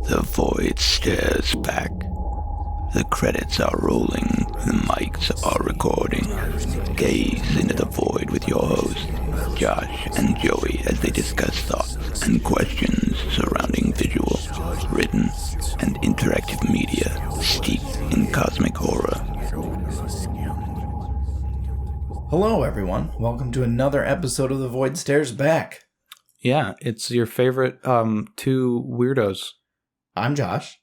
The void stares back. The credits are rolling, the mics are recording. Gaze into the void with your hosts, Josh and Joey, as they discuss thoughts and questions surrounding visual, written, and interactive media steeped in cosmic horror. Hello, everyone. Welcome to another episode of The Void Stares Back. Yeah, it's your favorite two weirdos. I'm Josh.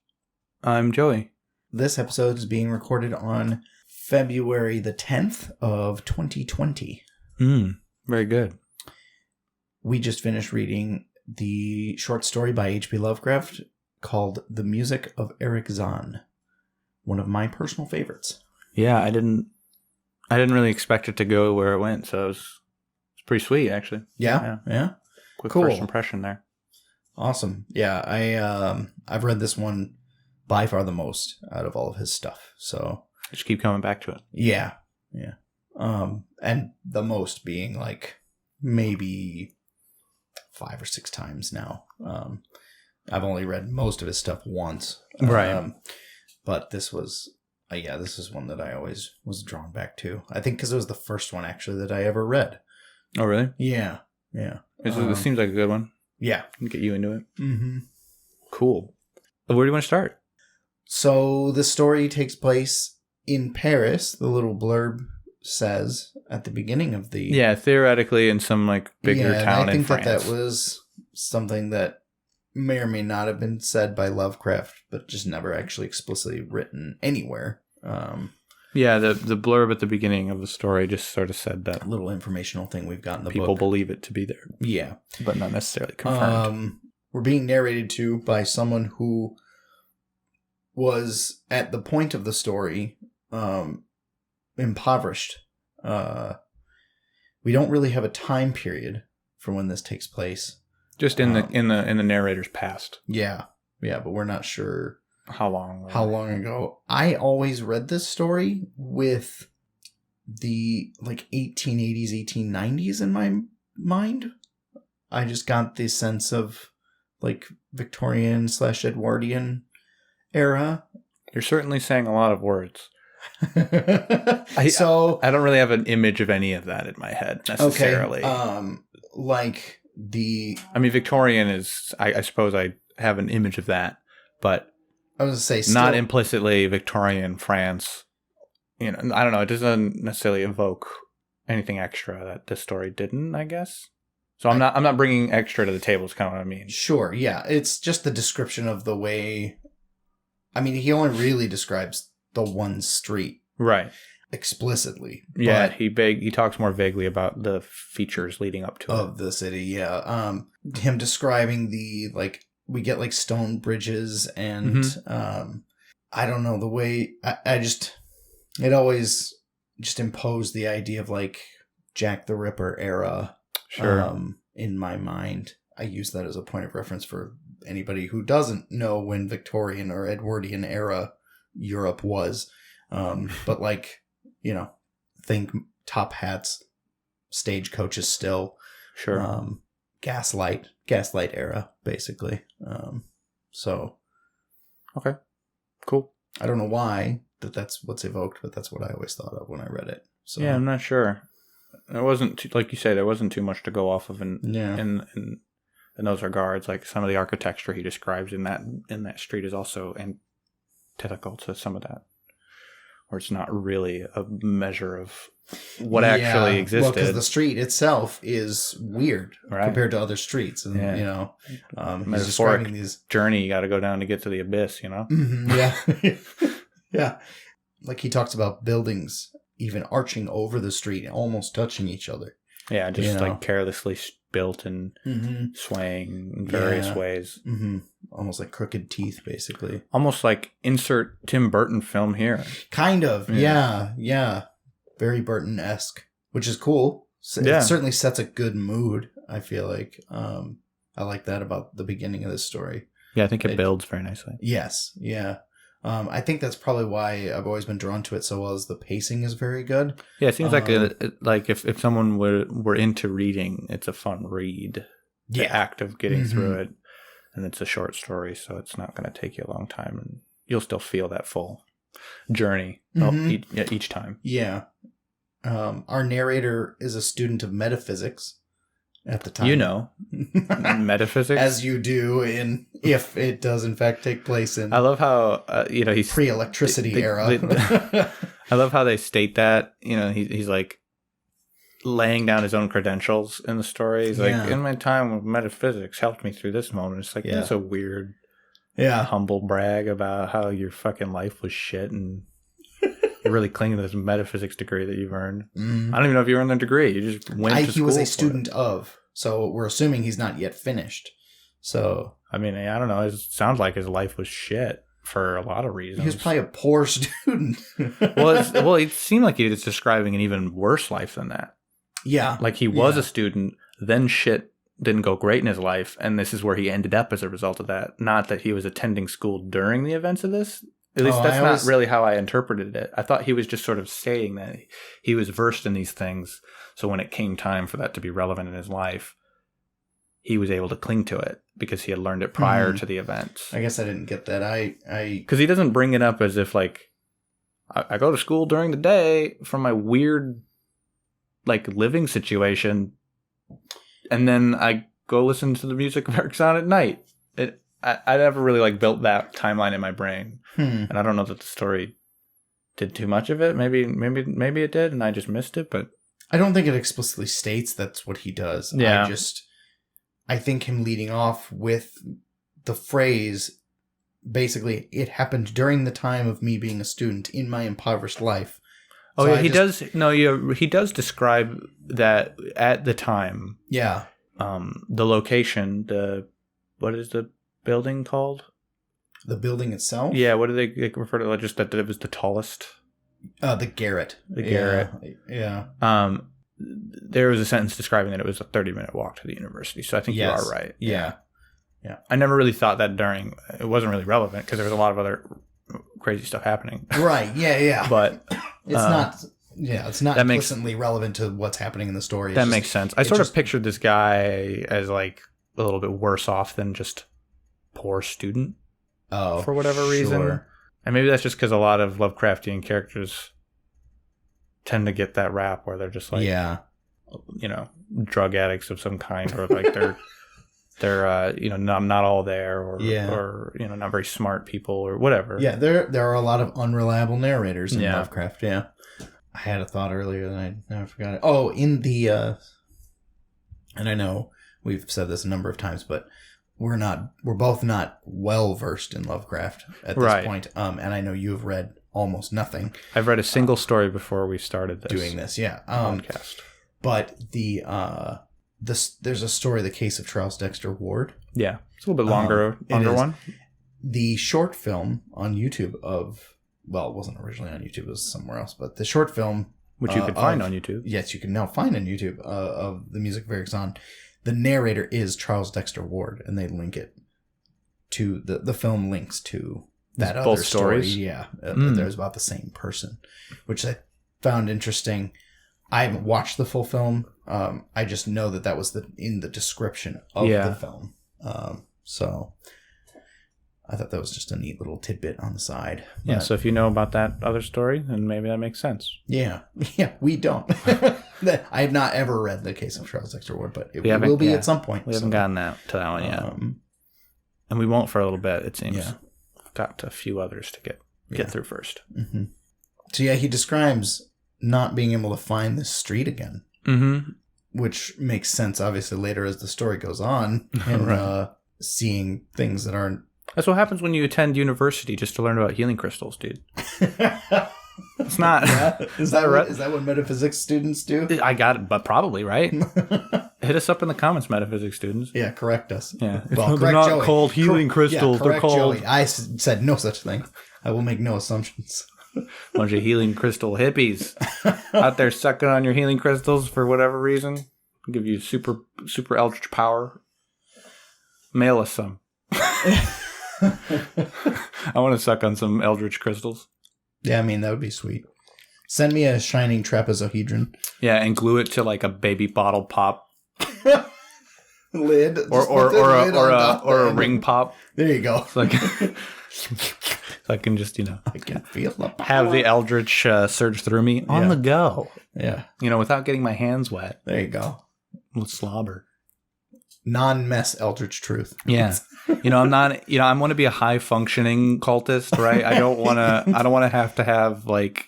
I'm Joey. This episode is being recorded on February the 10th of 2020. Very good. We just finished reading the short story by H.P. Lovecraft called The Music of Erich Zann. One of my personal favorites. Yeah, I didn't really expect it to go where it went, so it's pretty sweet, actually. Yeah? Quick Cool. first impression there. Awesome. Yeah, I've read this one by far the most out of all of his stuff. So Just keep coming back to it. yeah. And the most being like maybe 5 or 6 times now. I've only read most of his stuff once. Right. But this was this is one that I always was drawn back to. I think because it was the first one actually that I ever read. Oh, really? Yeah. This seems like a good one. Yeah. Get you into it. Mm-hmm. Cool. Where do you want to start? So the story takes place in Paris. The little blurb says at the beginning of the... Yeah, theoretically in some like bigger town in France. I think that was something that may or may not have been said by Lovecraft, but just never actually explicitly written anywhere. Yeah, the blurb at the beginning of the story just sort of said that. Little informational thing we've got in the book. People believe it to be there. Yeah. But not necessarily confirmed. We're being narrated to by someone who was, at the point of the story, impoverished. We don't really have a time period for when this takes place. Just in the narrator's past. Yeah, but we're not sure how long ago. I always read this story with the like 1880s, 1890s in my mind. I just got the sense of like Victorian / Edwardian era. You're certainly saying a lot of words. I don't really have an image of any of that in my head necessarily. Okay. Victorian is, I suppose I have an image of that, but I was going to say not implicitly Victorian France. I don't know. It doesn't necessarily evoke anything extra that this story didn't, I guess. So I'm not bringing extra to the table. Is kind of what I mean. Sure. Yeah. It's just the description of the way. I mean, he only really describes the one street, right? Explicitly. Yeah. He talks more vaguely about the features leading up to of the city. Yeah. Him describing we get like stone bridges and I don't know the way it always just imposed the idea of like Jack the Ripper era. Sure. In my mind, I use that as a point of reference for anybody who doesn't know when Victorian or Edwardian era Europe was. But like, think top hats, stagecoaches still. Sure. Gaslight era, basically. Okay. Cool. I don't know why that's what's evoked, but that's what I always thought of when I read it. So yeah, I'm not sure. There wasn't, like you say, there wasn't too much to go off of in those regards. Like some of the architecture he describes in that street is also antithetical to some of that, or it's not really a measure of what actually existed. Well, because the street itself is weird compared to other streets, and he's describing these journey you got to go down to get to the abyss. Mm-hmm, yeah. Like he talks about buildings even arching over the street, almost touching each other. Yeah, just like carelessly built and swaying in various ways. Mm-hmm. Almost like crooked teeth, basically. Almost like insert Tim Burton film here. Kind of, yeah. Very Burton-esque, which is cool. It certainly sets a good mood, I feel like. I like that about the beginning of this story. Yeah, I think it builds very nicely. Yes, yeah. I think that's probably why I've always been drawn to it so well, as the pacing is very good. Yeah, it seems like if someone were into reading, it's a fun read. The act of getting through it. and it's a short story, so it's not going to take you a long time, and you'll still feel that full journey each time. Yeah. Our narrator is a student of metaphysics at the time. You know, metaphysics. As you do if it does in fact take place in... I love how, he's... pre-electricity era. I love how they state that, he's like laying down his own credentials in the story. He's like, in my time with metaphysics helped me through this moment. It's like, that's a weird, humble brag about how your fucking life was shit and you're really clinging to this metaphysics degree that you've earned. I don't even know if you earned the degree. You just went to school. He was a student of, so we're assuming he's not yet finished. So I mean, I don't know. It sounds like his life was shit for a lot of reasons. He was probably a poor student. well, it seemed like he was describing an even worse life than that. Yeah. Like he was a student, then shit didn't go great in his life, and this is where he ended up as a result of that. Not that he was attending school during the events of this. At least that's not really how I interpreted it. I thought he was just sort of saying that he was versed in these things, so when it came time for that to be relevant in his life, he was able to cling to it because he had learned it prior to the events. I guess I didn't get that. Because he doesn't bring it up as if, like, I go to school during the day from my weird, like, living situation, and then I go listen to the music of Erich Zann at night. I never really, like, built that timeline in my brain. And I don't know that the story did too much of it. Maybe it did, and I just missed it, but... I don't think it explicitly states that's what he does. Yeah. I think him leading off with the phrase, basically, it happened during the time of me being a student in my impoverished life. Oh, so yeah, he does describe that at the time. Yeah. The location, what is the building called? The building itself? Yeah, what do they refer to? Just that it was the tallest? The garret. The garret. Yeah. There was a sentence describing that it was a 30-minute walk to the university, so I think you are right. Yeah. I never really thought that it wasn't really relevant because there was a lot of other crazy stuff happening. Right, yeah. But it's not implicitly relevant to what's happening in the story. That makes sense. I sort of pictured this guy as like a little bit worse off than just poor student. Oh, for whatever reason. Sure. And maybe that's just because a lot of Lovecraftian characters tend to get that rap where they're just like, drug addicts of some kind, or like they're not all there, or not very smart people or whatever. Yeah, there are a lot of unreliable narrators in Lovecraft. Yeah, I had a thought earlier and I never forgot it. Oh, in the and I know we've said this a number of times, but we're both not well versed in Lovecraft at this point. And I know you have read almost nothing. I've read a single story before we started this podcast. But there's a story, The Case of Charles Dexter Ward. Yeah, it's a little bit longer one. The short film on YouTube it wasn't originally on YouTube, it was somewhere else, but the short film, which you could find on YouTube. Yes, you can now find on YouTube of the music of Erich Zann. The narrator is Charles Dexter Ward, and they link it to the film links to that other both stories. Story. Yeah, there's about the same person, which I found interesting. I haven't watched the full film. I just know that was in the description of the film. So I thought that was just a neat little tidbit on the side. Yeah, so if you know about that other story, then maybe that makes sense. Yeah, we don't. I have not ever read The Case of Charles Dexter Ward, but it will be at some point. We haven't gotten to that one yet. And we won't for a little bit, it seems. Yeah. We've got a few others to get through first. Mm-hmm. So he describes not being able to find this street again. Mm-hmm. Which makes sense, obviously, later as the story goes on. And seeing things that aren't... That's what happens when you attend university just to learn about healing crystals, dude. It's not... Yeah? Is that right? Is that what metaphysics students do? I got it, but probably, right? Hit us up in the comments, metaphysics students. Yeah, correct us. Yeah. Well, they're not Joey. Called healing crystals. Yeah, they're called... Joey. I said no such thing. I will make no assumptions. Bunch of healing crystal hippies out there sucking on your healing crystals for whatever reason. Give you super eldritch power. Mail us some. I want to suck on some eldritch crystals. Yeah, I mean, that would be sweet. Send me a shining trapezohedron. Yeah, and glue it to like a baby bottle pop. lid. Or a ring pop. There you go. So I can just, I can feel the power. have the eldritch surge through me on the go. Yeah. Without getting my hands wet. There you go. With slobber. Non-mess eldritch truth. Yeah. I'm not, I want to be a high functioning cultist, right? I don't want to have like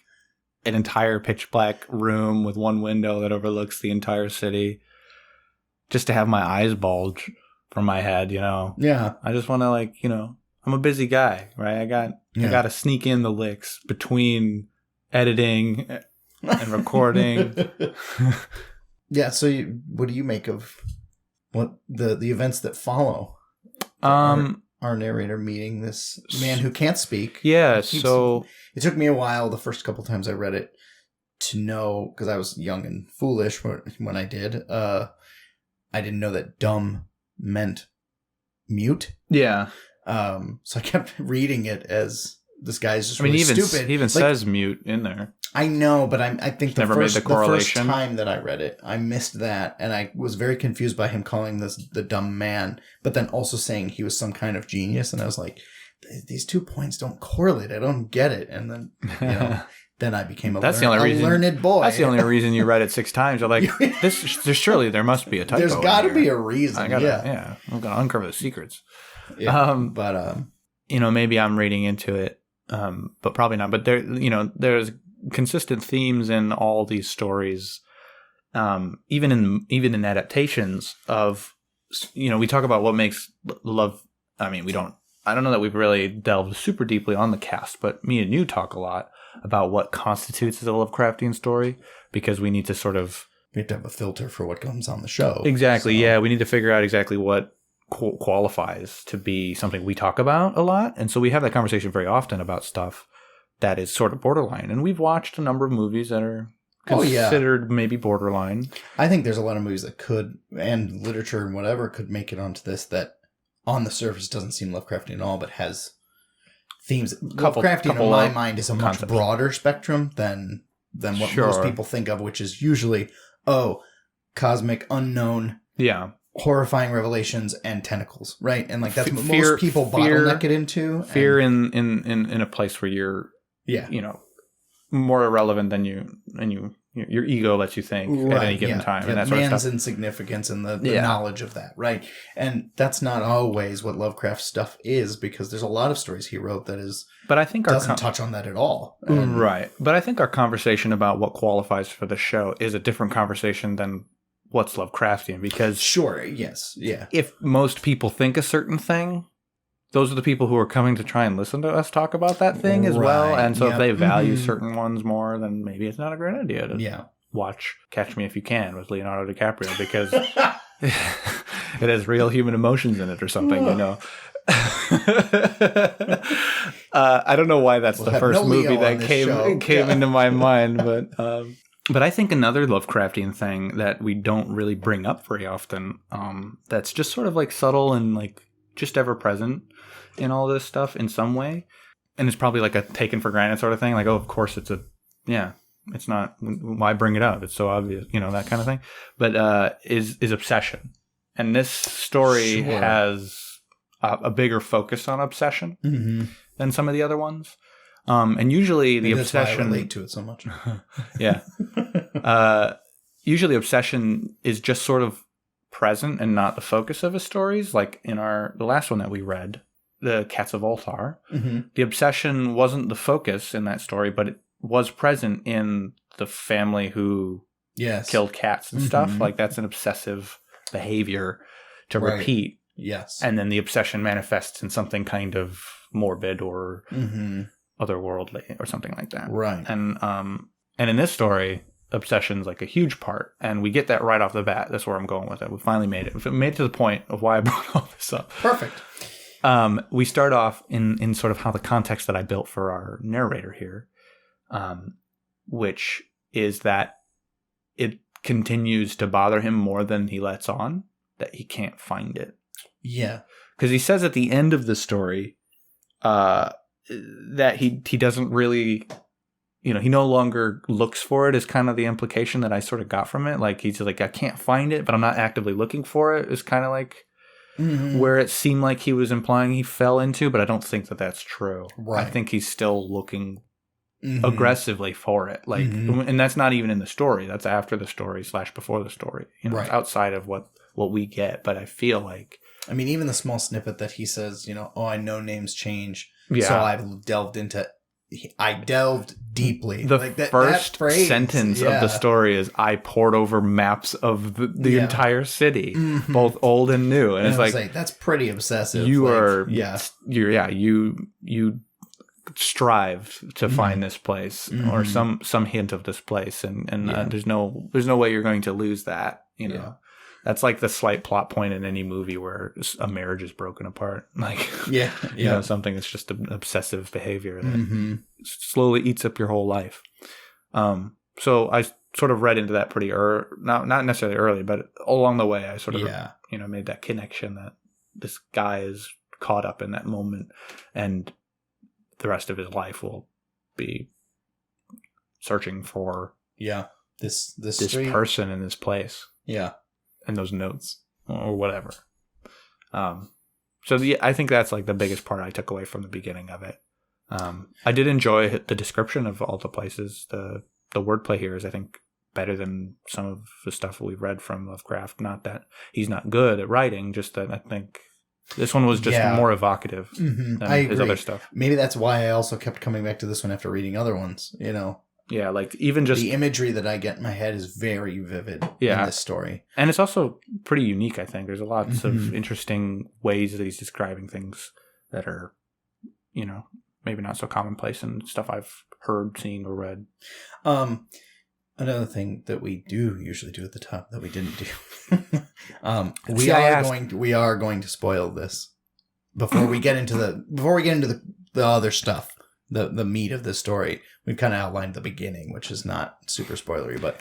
an entire pitch black room with one window that overlooks the entire city just to have my eyes bulge from my head, Yeah. I just want to I'm a busy guy, right? I got to sneak in the licks between editing and recording. Yeah. So what do you make of what the events that follow? Our narrator meeting this man who can't speak. Yeah. It took me a while the first couple times I read it to know, because I was young and foolish when I did. I didn't know that dumb meant mute. Yeah. So I kept reading it as this guy's just really stupid. He even says mute in there. I know, but I think the first correlation. time that I read it, I missed that, and I was very confused by him calling this the dumb man, but then also saying he was some kind of genius, and I was like, these 2 points don't correlate. I don't get it. And then, then I became a learned boy. That's the only reason you read it 6 times. You're like, surely there must be a typo. There's got to be a reason. I'm gonna uncover the secrets. Yeah, maybe I'm reading into it, but probably not. But there's consistent themes in all these stories, even in adaptations of, we talk about what makes love. I mean, I don't know that we've really delved super deeply on the cast, but me and you talk a lot about what constitutes a Lovecraftian story, because we need to we have to have a filter for what comes on the show. Exactly. So. Yeah. We need to figure out exactly what qualifies to be something we talk about a lot. And so we have that conversation very often about stuff that is sort of borderline. And we've watched a number of movies that are considered maybe borderline. I think there's a lot of movies that could, and literature and whatever, could make it onto this that on the surface doesn't seem Lovecraftian at all, but has themes. Lovecraftian, in my mind, is a much broader spectrum than what most people think of, which is usually, cosmic, unknown, horrifying revelations and tentacles, right? And like that's what most people bottleneck it into. Fear in a place where you're, more irrelevant than your ego lets you think at any given time. And that sort of stuff. Man's insignificance and the knowledge of that, right? And that's not always what Lovecraft stuff is, because there's a lot of stories he wrote that is, but I think doesn't touch on that at all. Right. But I think our conversation about what qualifies for the show is a different conversation than what's Lovecraftian, because if most people think a certain thing, those are the people who are coming to try and listen to us talk about that thing as well. And so if they value certain ones more, then maybe it's not a great idea to watch Catch Me If You Can with Leonardo DiCaprio, because it has real human emotions in it or something, I don't know why that's the first movie that came into my mind, but I think another Lovecraftian thing that we don't really bring up very often, that's just sort of like subtle and like just ever present in all this stuff in some way, and it's probably like a taken for granted sort of thing, like, of course it's it's not, why bring it up, it's so obvious, that kind of thing, but is obsession. And this story has a bigger focus on obsession than some of the other ones. And usually the obsession... That's why I relate to it so much. Usually obsession is just sort of present and not the focus of his stories. Like in the last one that we read, The Cats of Altar, the obsession wasn't the focus in that story, but it was present in the family who killed cats and stuff. Like that's an obsessive behavior to repeat. Yes. And then the obsession manifests in something kind of morbid or otherworldly or something like that. Right. And in this story, obsession's like a huge part, and we get that right off the bat. That's where I'm going with it. We finally made it. We made it to the point of why I brought all this up. Perfect. We start off in sort of how the context that I built for our narrator here, which is that it continues to bother him more than he lets on, that he can't find it. Yeah. Because he says at the end of the story that he doesn't really... he no longer looks for it is kind of the implication that I sort of got from it. Like, he's like, I can't find it, but I'm not actively looking for it, is kind of like where it seemed like he was implying he fell into, but I don't think that that's true. Right. I think he's still looking aggressively for it. Like, and that's not even in the story. That's after the story / before the story. It's outside of what we get. But I feel like, I mean, even the small snippet that he says, I know names change. Yeah. So I've delved deeply. The first sentence of the story is, I pored over maps of the entire city, both old and new. And it's like, that's pretty obsessive. You you strive to find this place or some hint of this place. And there's no way you're going to lose that, know. That's like the slight plot point in any movie where a marriage is broken apart. Like, something that's just an obsessive behavior that slowly eats up your whole life. So I sort of read into that pretty not necessarily early, but along the way, I sort of, made that connection that this guy is caught up in that moment and the rest of his life will be searching for this person in this place. Yeah. And those notes or whatever. So I think that's like the biggest part I took away from the beginning of it. I did enjoy the description of all the places. The wordplay here is, I think, better than some of the stuff we've read from Lovecraft. Not that he's not good at writing, just that I think this one was just more evocative than his other stuff. Maybe that's why I also kept coming back to this one after reading other ones, Yeah, like even just... the imagery that I get in my head is very vivid in this story. And it's also pretty unique, I think. There's lots of interesting ways that he's describing things that are, maybe not so commonplace and stuff I've heard, seen, or read. Another thing that we do usually do at the top that we didn't do. We are going to spoil this before we get into the other stuff. The meat of the story. We've kind of outlined the beginning, which is not super spoilery, but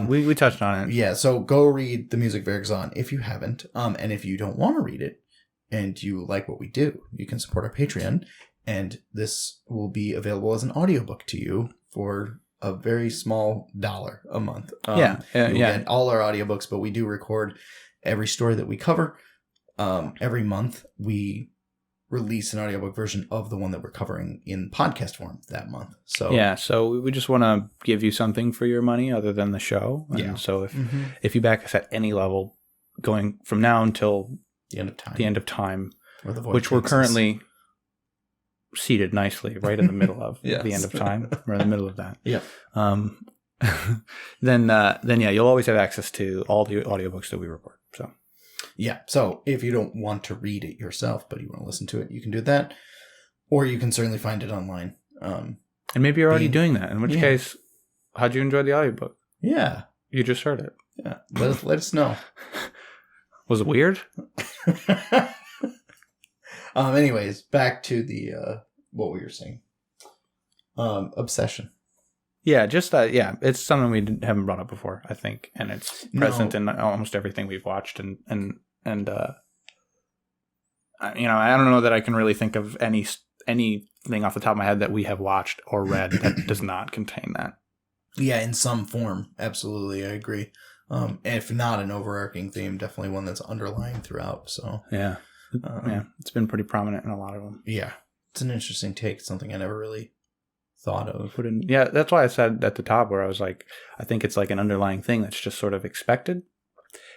we touched on it. Yeah, so go read the music of Erich Zann if you haven't, and if you don't want to read it and you like what we do, you can support our Patreon, and this will be available as an audiobook to you for a very small $1 a month. You'll get all our audiobooks, but we do record every story that we cover. Every month we release an audiobook version of the one that we're covering in podcast form that month. So we just want to give you something for your money other than the show. And so if you back us at any level, going from now until the end of time, which we're currently seated nicely right in the middle of the end of time. We're in the middle of that. Yeah. Then you'll always have access to all the audiobooks that we record. So. Yeah, so if you don't want to read it yourself, but you want to listen to it, you can do that. Or you can certainly find it online. And maybe you're already doing that, in which case, how'd you enjoy the audiobook? Yeah. You just heard it. Yeah, let us know. Was it weird? Anyways, back to the what we were saying. Obsession. Yeah, just that. Yeah, it's something we haven't brought up before, I think, and it's present in almost everything we've watched. And I don't know that I can really think of anything off the top of my head that we have watched or read that does not contain that. Yeah, in some form, absolutely, I agree. If not an overarching theme, definitely one that's underlying throughout. So yeah, it's been pretty prominent in a lot of them. Yeah, it's an interesting take. It's something I never really thought of. That's why I said at the top where I was like, I think it's like an underlying thing that's just sort of expected.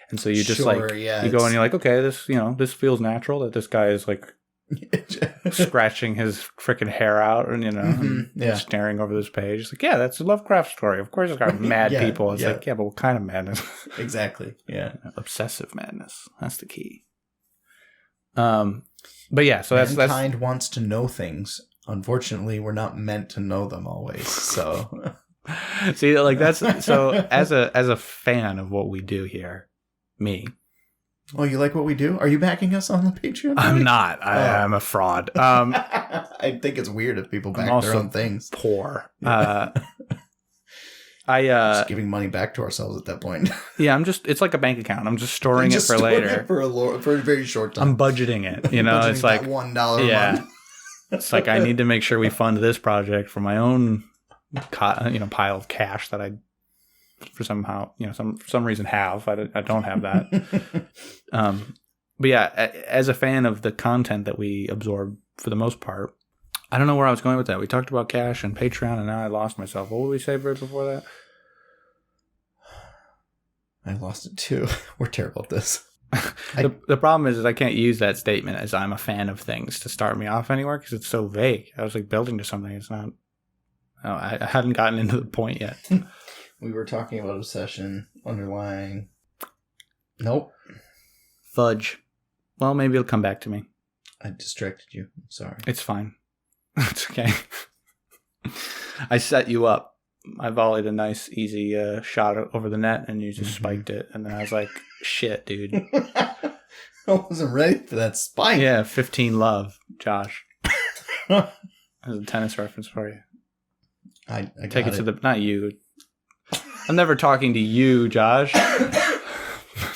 And so you just you go and you're like, okay, this feels natural that this guy is like scratching his freaking hair out and, staring over this page. It's like, yeah, that's a Lovecraft story. Of course it's got mad people. It's like, yeah, but what kind of madness? Exactly. Yeah. Obsessive madness. That's the key. But yeah, so mankind wants to know things. Unfortunately, we're not meant to know them always. So see, like that's so as a fan of what we do here, me. Oh, you like what we do? Are you backing us on the Patreon? I'm not. I'm a fraud. I think it's weird if people back their own things. Poor. Just giving money back to ourselves at that point. Yeah, it's like a bank account. I'm just storing it for later. For a very short time. I'm budgeting it. It's like $1 a month. It's like I need to make sure we fund this project for my own pile of cash that I for some reason have. I don't have that. But yeah, as a fan of the content that we absorb for the most part, I don't know where I was going with that. We talked about cash and Patreon, and now I lost myself. What would we say right before that? I lost it too. We're terrible at this. The problem is I can't use that statement as I'm a fan of things to start me off anywhere because it's so vague. I was like building to something. It's not. No, I hadn't gotten into the point yet. We were talking about obsession underlying. Nope. Fudge. Well, maybe it'll come back to me. I distracted you. I'm sorry. It's fine. It's okay. I set you up. I volleyed a nice, easy shot over the net, and you just spiked it. And then I was like, shit, dude. I wasn't ready for that spike. Yeah, 15 love, Josh. There's a tennis reference for you. I take it to the... Not you. I'm never talking to you, Josh.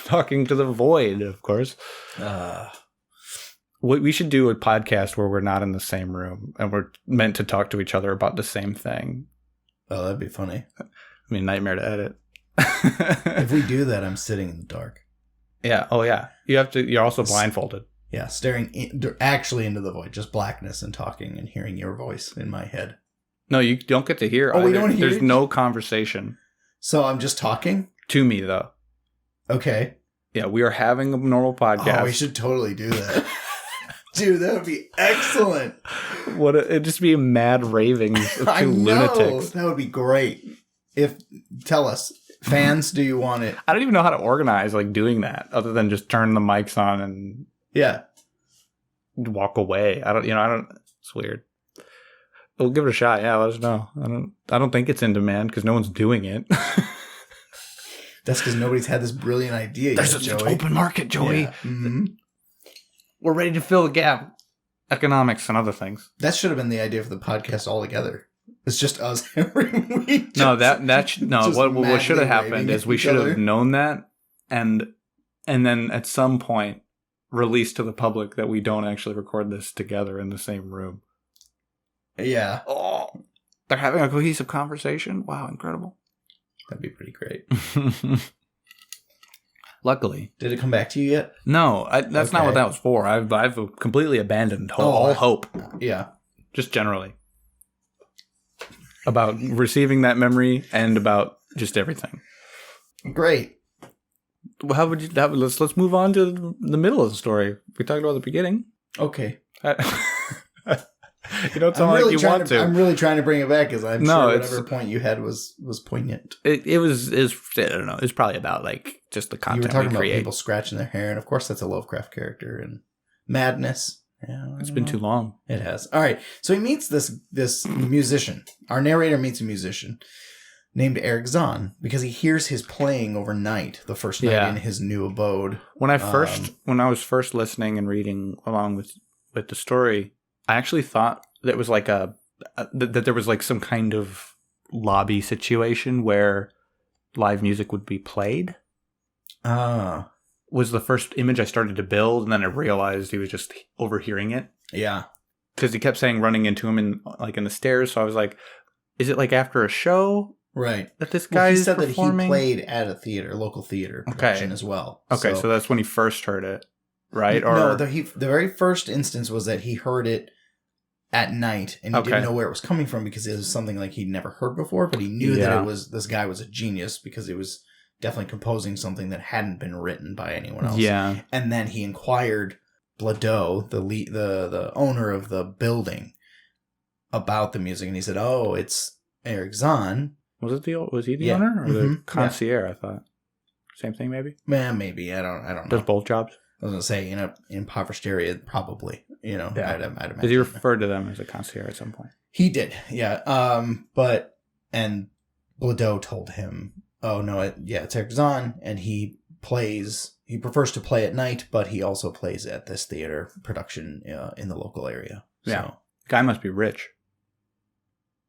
Talking to the void, of course. We should do a podcast where we're not in the same room and we're meant to talk to each other about the same thing. Oh, that'd be funny. I mean, nightmare to edit. If we do that, I'm sitting in the dark. Yeah. Oh, yeah. You're also blindfolded. Yeah, staring actually into the void, just blackness and talking and hearing your voice in my head. No, you don't get to hear. Oh, we don't hear. There's no conversation. So I'm just talking? To me, though. Okay. Yeah, we are having a normal podcast. Oh, we should totally do that. Dude, that would be excellent. It'd just be mad ravings of two lunatics. That would be great. Tell us, fans, do you want it? I don't even know how to organize doing that other than just turn the mics on and walk away. I don't. It's weird. We'll give it a shot. Yeah, let us know. I don't think it's in demand because no one's doing it. That's because nobody's had this brilliant idea yet, There's an open market, Joey. Yeah. Mm-hmm. We're ready to fill the gap. Economics and other things. That should have been the idea for the podcast altogether. It's just us every week. No, what should have happened is we should have known that and then at some point release to the public that we don't actually record this together in the same room. Yeah. Oh, they're having a cohesive conversation? Wow, incredible. That'd be pretty great. Luckily. Did it come back to you yet? No, that's not what that was for. I've completely abandoned all hope. Yeah. Just generally. About receiving that memory and about just everything. Great. Well, how would you... Let's move on to the middle of the story. We talked about the beginning. Okay. You don't sound like you want to. I'm really trying to bring it back because I'm sure whatever point you had was poignant. It was I don't know. It was probably about just the content. You were talking about people scratching their hair, and of course that's a Lovecraft character and madness. Yeah, it's been too long. It has. All right. So he meets this musician. Our narrator meets a musician named Erich Zann because he hears his playing overnight, the first night in his new abode. When I was first listening and reading along with the story, I actually thought that it was that there was some kind of lobby situation where live music would be played. Was the first image I started to build, and then I realized he was just overhearing it. Yeah. Because he kept saying running into him in the stairs, so I was like, is it after a show? Right. That this guy is performing? He said that he played at a local theater production as well. Okay, so that's when he first heard it, right? No, the very first instance was that he heard it at night, and he didn't know where it was coming from because it was something he'd never heard before, but he knew that this guy was a genius because it was definitely composing something that hadn't been written by anyone else. Yeah. And then he inquired Bladeau, the owner of the building, about the music, and he said, "Oh, it's Erich Zann." Was he the owner or the concierge? I thought same thing, maybe. Man, maybe I don't know. Does both jobs? I was gonna say in an impoverished area, probably. I'd imagine. Because he referred to them as a concierge at some point. He did, yeah. And Bladeau told him, "Oh no, it's Erich Zann, and he prefers to play at night, but he also plays at this theater production in the local area." Yeah, so, guy must be rich.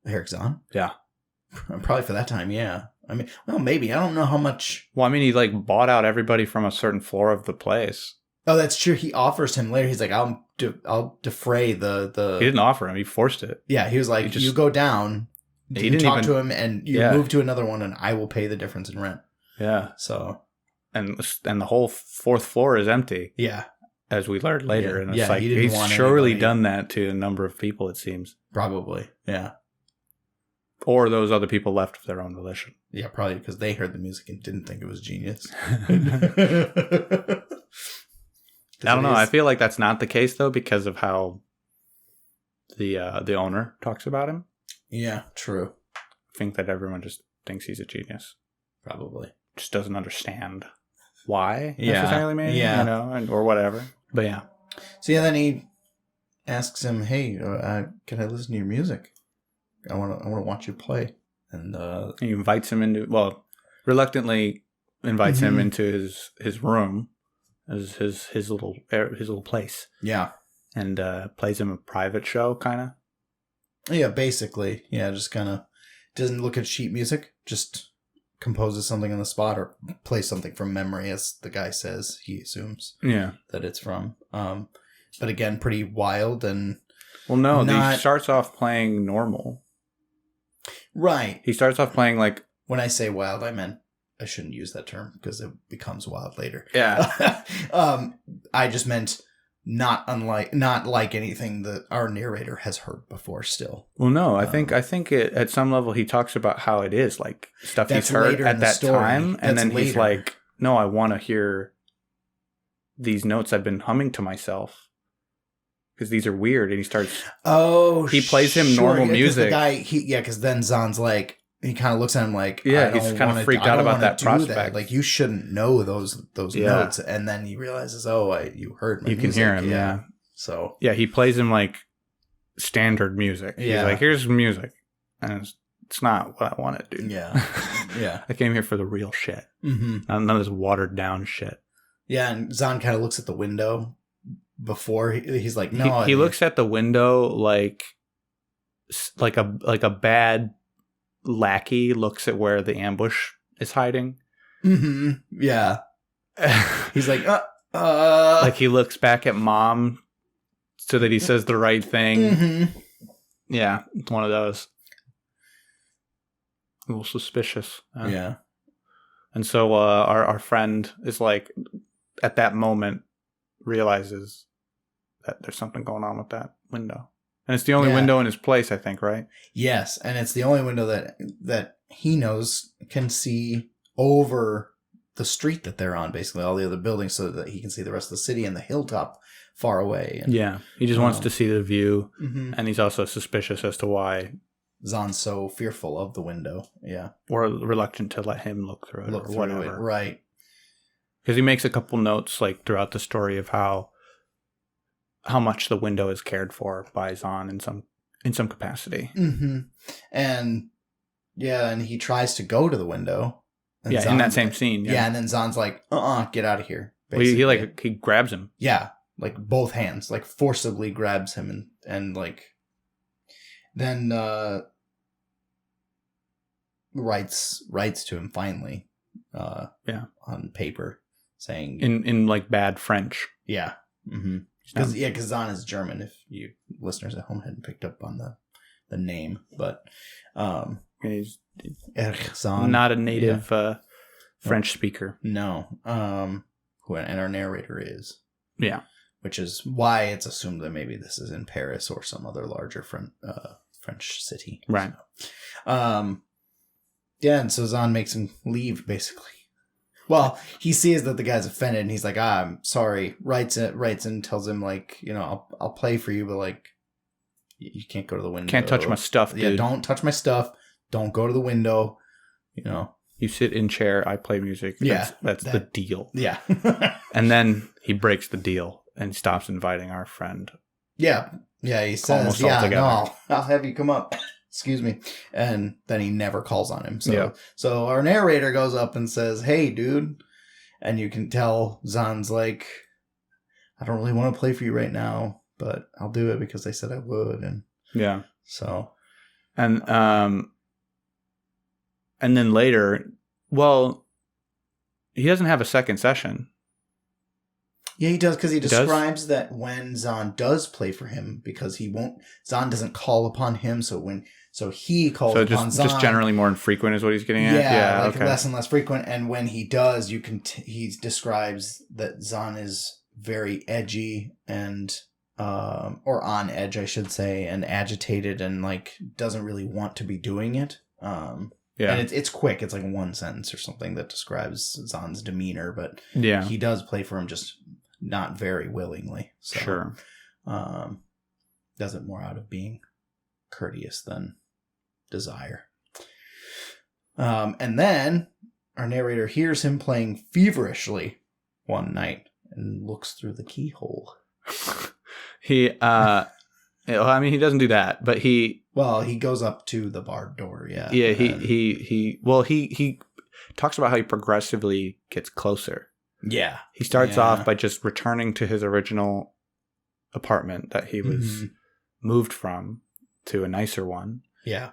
Erich Zann? Yeah, probably for that time. Yeah, I mean, well, maybe I don't know how much. Well, I mean, he bought out everybody from a certain floor of the place. Oh, that's true. He offers him later. He's like, I'll defray the. He didn't offer him. He forced it. Yeah, he was like, you go down, You talk to him and you move to another one and I will pay the difference in rent. Yeah. So. And the whole 4th floor is empty. Yeah. As we learned later. Yeah. And it's like, he's surely done that to a number of people, it seems. Probably. Yeah. Or those other people left of their own volition. Yeah, probably because they heard the music and didn't think it was genius. I don't know. I feel like that's not the case, though, because of how the owner talks about him. Yeah, true. I think that everyone just thinks he's a genius. Probably. Just doesn't understand why necessarily, maybe, you know, or whatever. But yeah. So yeah, then he asks him, "Hey, can I listen to your music? I want to watch you play." And he invites him into, reluctantly invites him into his room, his little place. Yeah. And plays him a private show, kind of. Yeah, basically. Yeah, just kind of doesn't look at sheet music, just composes something on the spot or plays something from memory, as the guy says, he assumes that it's from. But again, pretty wild and... Well, no, he starts off playing normal. Right. He starts off playing like... When I say wild, I shouldn't use that term because it becomes wild later. Yeah. I just meant not like anything that our narrator has heard before still. Well, no, I think at some level he talks about how it is, like stuff he's heard at that time. And then he's like, no, I want to hear these notes I've been humming to myself because these are weird. And he starts... he plays him normal music. Because then Zann's like, he kind of looks at him like, he's kind of freaked out about that prospect. Like, you shouldn't know those notes. And then he realizes, you heard my music. You can hear him, yeah. So... Yeah, he plays him like standard music. He's like, here's music. And it's not what I wanted, dude. Yeah. Yeah. I came here for the real shit. Mm-hmm. None of this watered down shit. Yeah, and Zann kind of looks at the window before he's like, no. He looks at the window like a bad lackey looks at where the ambush is hiding. Mm-hmm. Yeah. He's like, like he looks back at mom so that he says the right thing. Mm-hmm. Yeah, it's one of those. A little suspicious. Yeah. And so our friend is like, at that moment, realizes that there's something going on with that window. And it's the only window in his place, I think, right? Yes, and it's the only window that he knows can see over the street that they're on, basically, all the other buildings, so that he can see the rest of the city and the hilltop far away. And, he just wants to see the view, and he's also suspicious as to why Zann's so fearful of the window, or reluctant to let him look through it or whatever. Right. Because he makes a couple notes like throughout the story of how much the window is cared for by Zann in some capacity. Mm-hmm. And he tries to go to the window. And in that same scene. Yeah, and then Zann's like, get out of here. Well, he grabs him. Yeah, like both hands, like forcibly grabs him and like then writes to him finally on paper saying in like bad French. Yeah. Mm-hmm. Because Zann is German, if you listeners at home hadn't picked up on the name. But he's Erich Zann, not a native French speaker. No. And our narrator is. Yeah. Which is why it's assumed that maybe this is in Paris or some other larger French city. Right. So, and so Zann makes him leave, basically. Well, he sees that the guy's offended, and he's like, I'm sorry. Writes and tells him, like, I'll play for you, but, like, you can't go to the window. Can't touch my stuff, dude. Yeah, don't touch my stuff. Don't go to the window. You sit in chair, I play music. That's the deal. Yeah. And then he breaks the deal and stops inviting our friend. Yeah. Yeah, he says, no, I'll have you come up. Excuse me. And then he never calls on him. So our narrator goes up and says, hey, dude. And you can tell Zann's like, I don't really want to play for you right now, but I'll do it because they said I would. And so. And then later, he doesn't have a second session. Yeah, he does, because he describes that when Zann does play for him, because Zann doesn't call upon him, so he calls upon Zann. Just generally more infrequent is what he's getting at? Yeah, like less and less frequent, and when he does, he describes that Zann is very edgy and, or on edge, I should say, and agitated, and like doesn't really want to be doing it. Yeah. And it's quick. It's like one sentence or something that describes Zann's demeanor, but he does play for him, just not very willingly. So, sure. Does it more out of being courteous than desire. And then our narrator hears him playing feverishly one night and looks through the keyhole. He doesn't do that, but he goes up to the barred door. Yeah. Yeah. He talks about how he progressively gets closer. Yeah. He starts off by just returning to his original apartment that he was moved from to a nicer one. Yeah.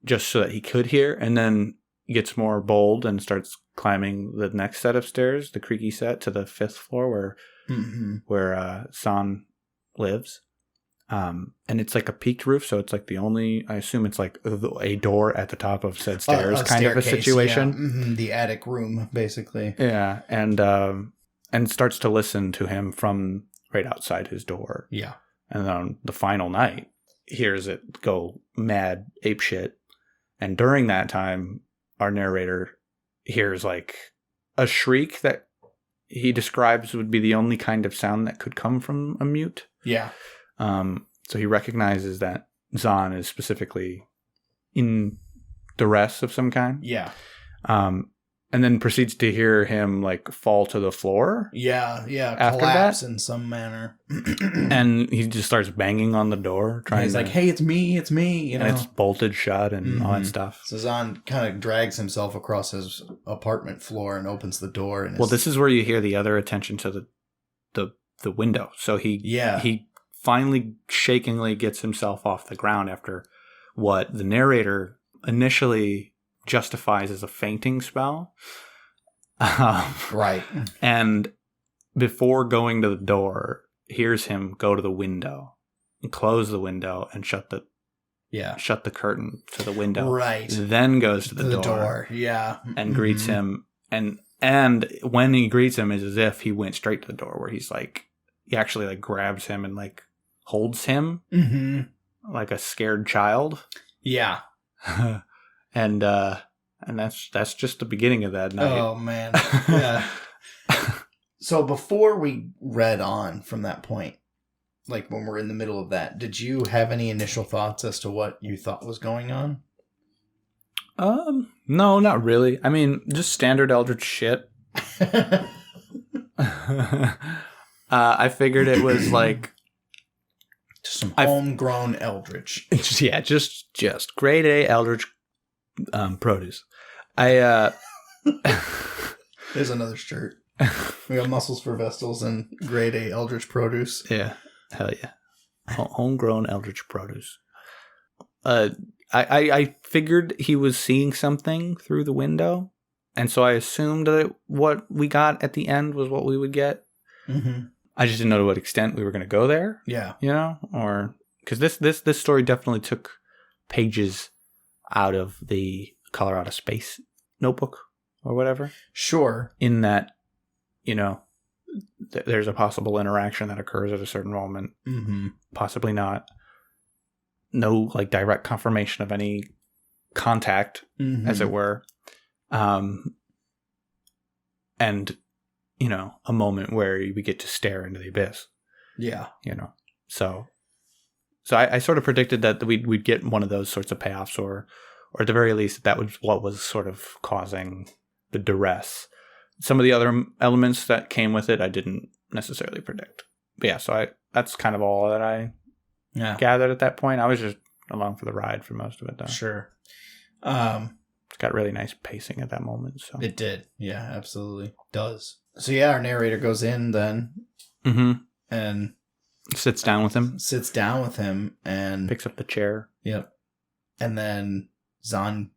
Just so that he could hear, and then gets more bold and starts climbing the next set of stairs, the creaky set, to the 5th floor where Zann lives. And it's like a peaked roof, so it's like I assume it's like a door at the top of said stairs, kind of a situation. Yeah. Mm-hmm. The attic room, basically. Yeah, and starts to listen to him from right outside his door. Yeah. And then on the final night, hears it go mad apeshit. And during that time, our narrator hears like a shriek that he describes would be the only kind of sound that could come from a mute. Yeah. So he recognizes that Zann is specifically in duress of some kind. Yeah. And then proceeds to hear him like fall to the floor. Yeah. After collapse that, in some manner. And he just starts banging on the door, he's like, "Hey, it's me, it's me!" You know, and it's bolted shut and all that stuff. So Zann kind of drags himself across his apartment floor and opens the door. And this is where you hear the other attention to the window. So he finally shakingly gets himself off the ground after what the narrator initially justifies as a fainting spell. Right. And before going to the door, hears him go to the window and close the window and shut the curtain to the window. Right. Then goes to the door. Yeah. And greets him. And when he greets him, is as if he went straight to the door, where he actually like grabs him and like holds him like a scared child. Yeah. And that's just the beginning of that night. Oh man. Yeah. So before we read on from that point, like when we're in the middle of that, did you have any initial thoughts as to what you thought was going on? No, not really. I mean, just standard Eldritch shit. I figured it was like just some homegrown Eldritch. Yeah, just grade A Eldritch produce. There's another shirt. We got muscles for Vestals and grade A Eldritch produce. Yeah, hell yeah, homegrown Eldritch produce. I figured he was seeing something through the window, and so I assumed that what we got at the end was what we would get. Mm-hmm. I just didn't know to what extent we were going to go there. Yeah, or because this story definitely took pages out of the Colorado Space Notebook or whatever. Sure. In that, there's a possible interaction that occurs at a certain moment. Mm-hmm. Possibly not. No, like, direct confirmation of any contact, as it were. And, a moment where we get to stare into the abyss. Yeah. So I sort of predicted that we'd get one of those sorts of payoffs, or at the very least, that was what was sort of causing the duress. Some of the other elements that came with it, I didn't necessarily predict. But yeah, so that's kind of all that I gathered at that point. I was just along for the ride for most of it, though. Sure. It's got really nice pacing at that moment. So it did. Yeah, absolutely. Does. So yeah, our narrator goes in then. Mm-hmm. And sits down with him and picks up the chair. Yep. And then Zann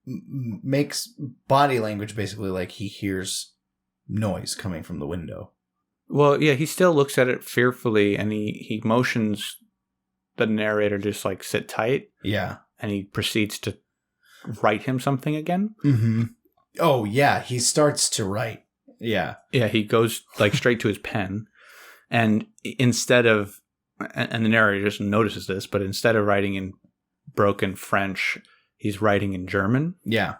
makes body language basically like he hears noise coming from the window. Well, yeah, he still looks at it fearfully, and he motions the narrator just like sit tight. Yeah. And he proceeds to write him something again. Mm-hmm. Oh, yeah. He starts to write. Yeah. Yeah, he goes like straight to his pen. And instead of, and the narrator just notices this, but instead of writing in broken French, he's writing in German. Yeah.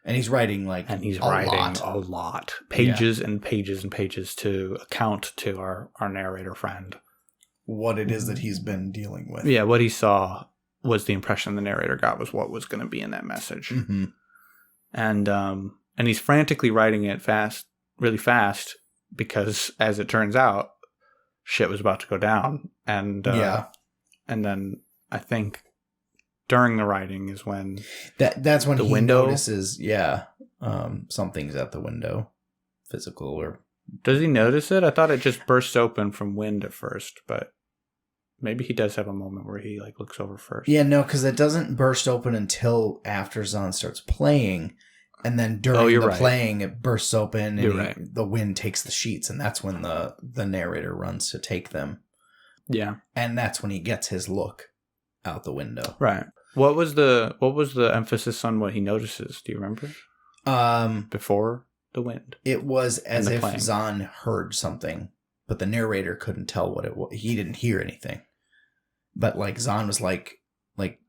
And he's writing a lot. Pages and pages and pages to account to our narrator friend what it is that he's been dealing with. Yeah, what he saw was the impression the narrator got was what was going to be in that message. Mm-hmm. And he's frantically writing it really fast, because as it turns out, shit was about to go down. And and then I think during the writing is when that's when the he window notices, something's at the window, physical or. Does he notice it? I thought it just burst open from wind at first, but maybe he does have a moment where he like looks over first. Yeah, no, because it doesn't burst open until after Zann starts playing, and then during playing it bursts open, and the wind takes the sheets, and that's when the narrator runs to take them. Yeah, and that's when he gets his look out the window. Right. What was the emphasis on what he notices? Do you remember? Before the wind. It was as if Zann heard something, but the narrator couldn't tell what it was. He didn't hear anything. But like Zann was like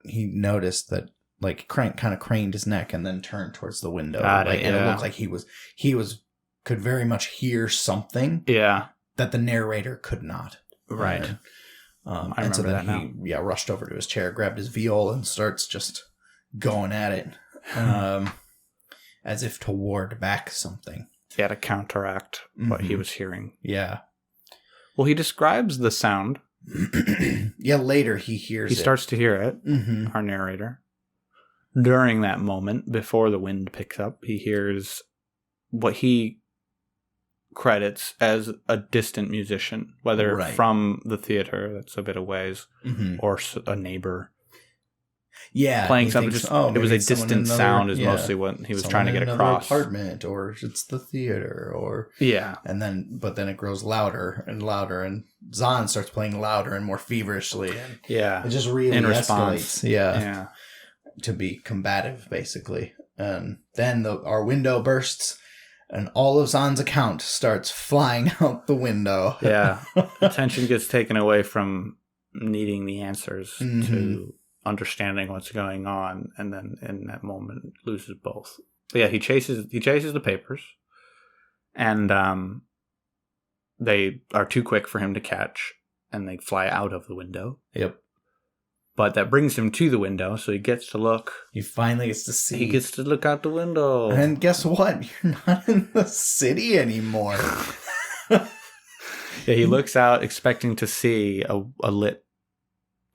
he noticed that like kind of craned his neck and then turned towards the window. And it looked like he could very much hear something. Yeah. That the narrator could not. Right. I remember that now. He rushed over to his chair, grabbed his viol, and starts just going at it. As if to ward back something. He had to counteract what he was hearing. Yeah. Well, he describes the sound. Yeah, later he hears it. He starts to hear it, our narrator. During that moment, before the wind picks up, he hears what he credits as a distant musician, whether from the theater, that's a bit of ways, or a neighbor. Yeah, playing something. It was a distant sound is mostly what he was trying to get across. Apartment, or it's the theater, or but then it grows louder and louder, and Zann starts playing louder and more feverishly, and it just really escalates. Yeah, to be combative, basically. And then our window bursts, and all of Zann's account starts flying out the window. Yeah, attention gets taken away from needing the answers to understanding what's going on, and then in that moment loses both. But yeah, he chases the papers, and they are too quick for him to catch, and they fly out of the window. Yep. But that brings him to the window, so he gets to look. He finally gets to see. He gets to look out the window. And guess what? You're not in the city anymore. Yeah, he looks out expecting to see a lit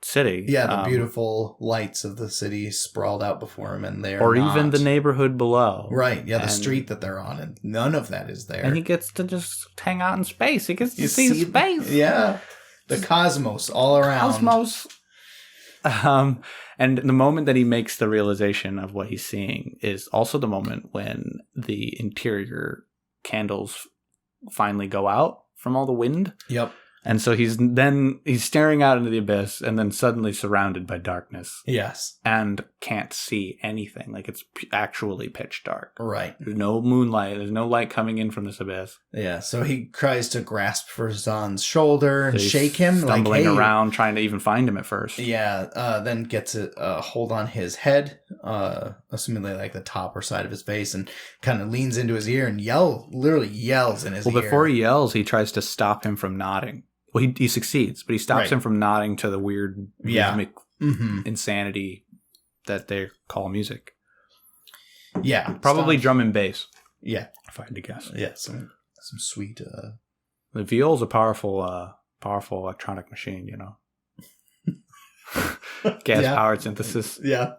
city. Yeah, the beautiful lights of the city sprawled out before him, and they're even the neighborhood below. Right, yeah, the street that they're on, and none of that is there. And he gets to just hang out in space. He gets to see space. Yeah, the cosmos all around. Cosmos. And the moment that he makes the realization of what he's seeing is also the moment when the interior candles finally go out from all the wind. Yep. And so he's staring out into the abyss, and then suddenly surrounded by darkness. Yes. And can't see anything. Like, it's actually pitch dark. Right. There's no moonlight. There's no light coming in from this abyss. Yeah, so he tries to grasp for Zann's shoulder and shake him. Stumbling around, trying to even find him at first. Yeah, then gets a hold on his head, assumingly like the top or side of his face, and kind of leans into his ear and literally yells in his ear. Well, before he yells, he tries to stop him from nodding. Well, he succeeds, but he stops him from nodding to the weird rhythmic insanity that they call music. Yeah. Probably drum and bass. Yeah. If I had to guess. Yeah, some sweet... The viol's a powerful electronic machine, you know. Gas-powered synthesis. Yeah.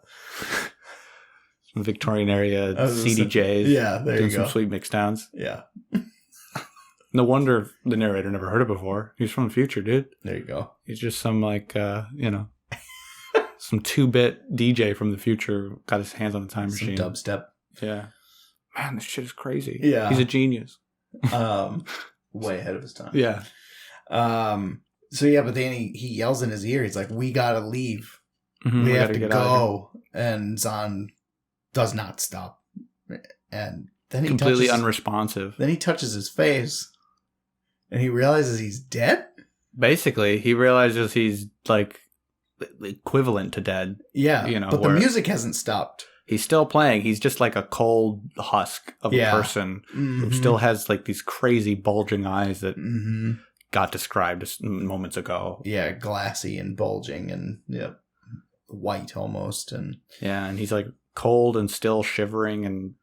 Some Victorian area CDJs. Yeah, there you go. Doing some sweet mixdowns. Yeah. No wonder the narrator never heard it before. He's from the future, dude. There you go. He's just some some 2-bit DJ from the future. Got his hands on the time machine. Some dubstep. Yeah. Man, this shit is crazy. Yeah. He's a genius. Way ahead of his time. Yeah. So yeah, but then he yells in his ear. He's like, "We gotta leave. Mm-hmm, we have to go." And Zann does not stop. And then he completely unresponsive. Then he touches his face, and he realizes he's dead. Basically, he realizes he's like equivalent to dead. Yeah, but the music hasn't stopped. He's still playing. He's just like a cold husk of a person who still has like these crazy bulging eyes that got described moments ago. Yeah, glassy and bulging and white almost. And he's like cold and still shivering and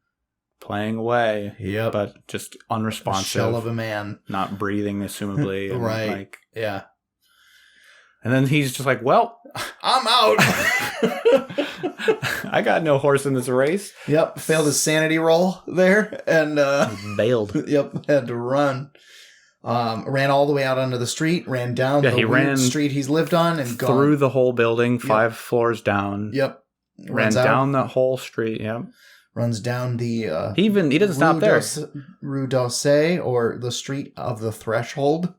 playing away. Yep. But just unresponsive. A shell of a man. Not breathing, assumably. And right. Yeah. And then he's just like, well, I'm out. I got no horse in this race. Yep. Failed his sanity roll there and bailed. Yep. Had to run. Ran all the way out onto the street, ran down the weird street he's lived on and through the whole building, 5 floors down. Yep. Ran down the whole street. Yep. Runs down the he doesn't stop there. Rue d'Orsay, or the street of the threshold.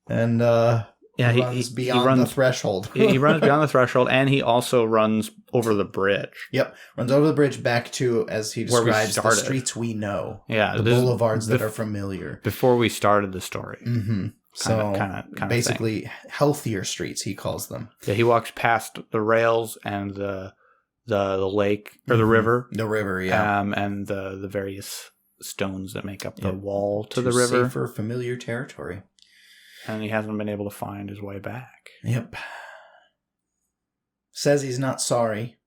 And he runs beyond the threshold. He runs beyond the threshold, and he also runs over the bridge. Yep. Runs over the bridge back to, as he describes, the streets we know. Yeah. The boulevards that are familiar. Before we started the story. Mm-hmm. So kind of basically healthier streets, he calls them. Yeah, he walks past the rails and the lake, or the river. The river, yeah. And the various stones that make up the wall to the river. Safer, familiar territory. And he hasn't been able to find his way back. Yep. Says he's not sorry.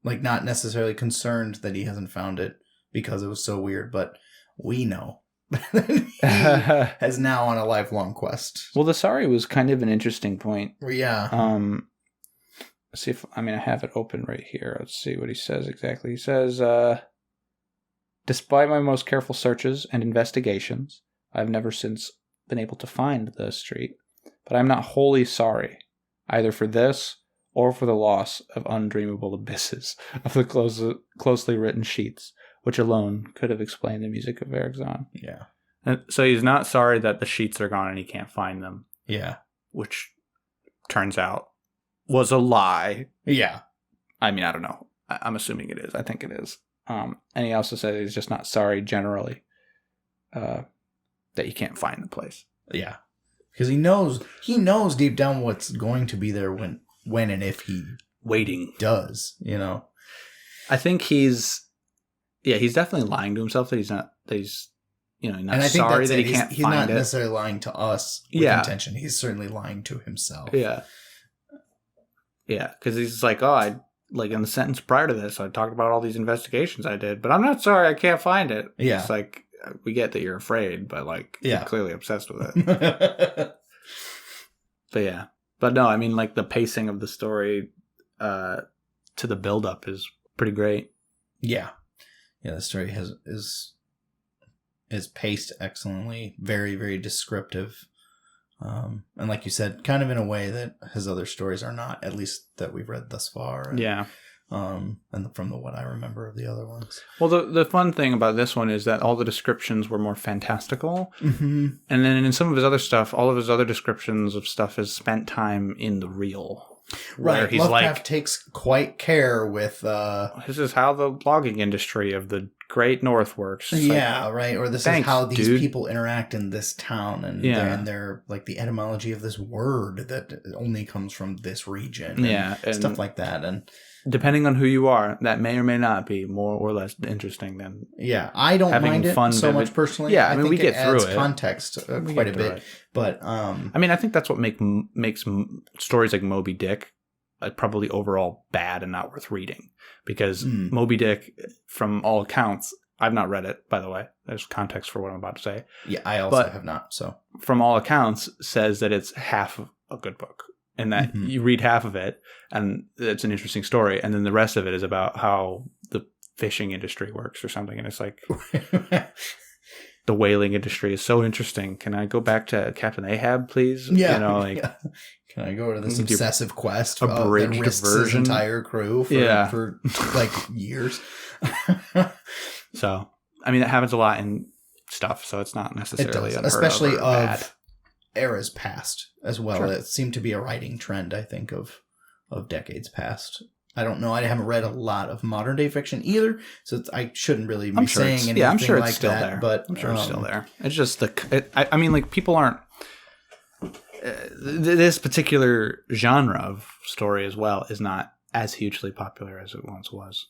Like, not necessarily concerned that he hasn't found it because it was so weird, but we know that he is now on a lifelong quest. Well, the sorry was kind of an interesting point. Yeah. Let's see if, I have it open right here. Let's see what he says exactly. He says, despite my most careful searches and investigations, I've never since been able to find the street, but I'm not wholly sorry, either for this or for the loss of undreamable abysses of the closely written sheets, which alone could have explained the music of Erich Zann. Yeah. And so he's not sorry that the sheets are gone and he can't find them. Yeah. Which turns out was a lie. Yeah. I don't know. I'm assuming it is. I think it is. And he also said he's just not sorry generally that you can't find the place. Yeah. Because he knows deep down what's going to be there when and if he does, I think he's definitely lying to himself that he's not sorry that he can't find it. He's not necessarily lying to us with intention. He's certainly lying to himself. Yeah. Yeah, because he's like, in the sentence prior to this, I talked about all these investigations I did, but I'm not sorry I can't find it. Yeah. It's like, we get that you're afraid, but you're clearly obsessed with it. But yeah. But no, the pacing of the story to the build-up is pretty great. Yeah. Yeah, the story is paced excellently, very, very descriptive. And like you said, kind of in a way that his other stories are not, at least that we've read thus far. And, yeah. And from what I remember of the other ones. Well, the fun thing about this one is that all the descriptions were more fantastical. Mm-hmm. And then in some of his other stuff, all of his other descriptions of stuff is spent time in the real. Right. He's Lovecraft takes quite care with... this is how the logging industry of the Great North works. Right. Or this is how these people interact in this town, and they're like the etymology of this word that only comes from this region. And stuff like that. And depending on who you are, that may or may not be more or less interesting than I don't mind it so much personally. Yeah, I think we get through it. Context quite a bit. But I think that's what makes stories like Moby Dick probably overall bad and not worth reading, because Moby Dick, from all accounts, I've not read it, by the way. There's context for what I'm about to say. Yeah, I also have not. So from all accounts, says that it's half a good book, and that you read half of it, and it's an interesting story, and then the rest of it is about how the fishing industry works or something, and it's like the whaling industry is so interesting. Can I go back to Captain Ahab, please? Yeah. Can I go to this obsessive quest that risks his entire crew for years? So, that happens a lot in stuff, so it's not necessarily it does, unheard especially of, or bad. eras past as well. Sure. It seemed to be a writing trend, I think, of decades past. I don't know. I haven't read a lot of modern day fiction either, so I shouldn't really be saying anything yeah, I'm sure like it's still that. there. But I'm sure it's still there. It's just I mean, like, people aren't. This particular genre of story as well is not as hugely popular as it once was.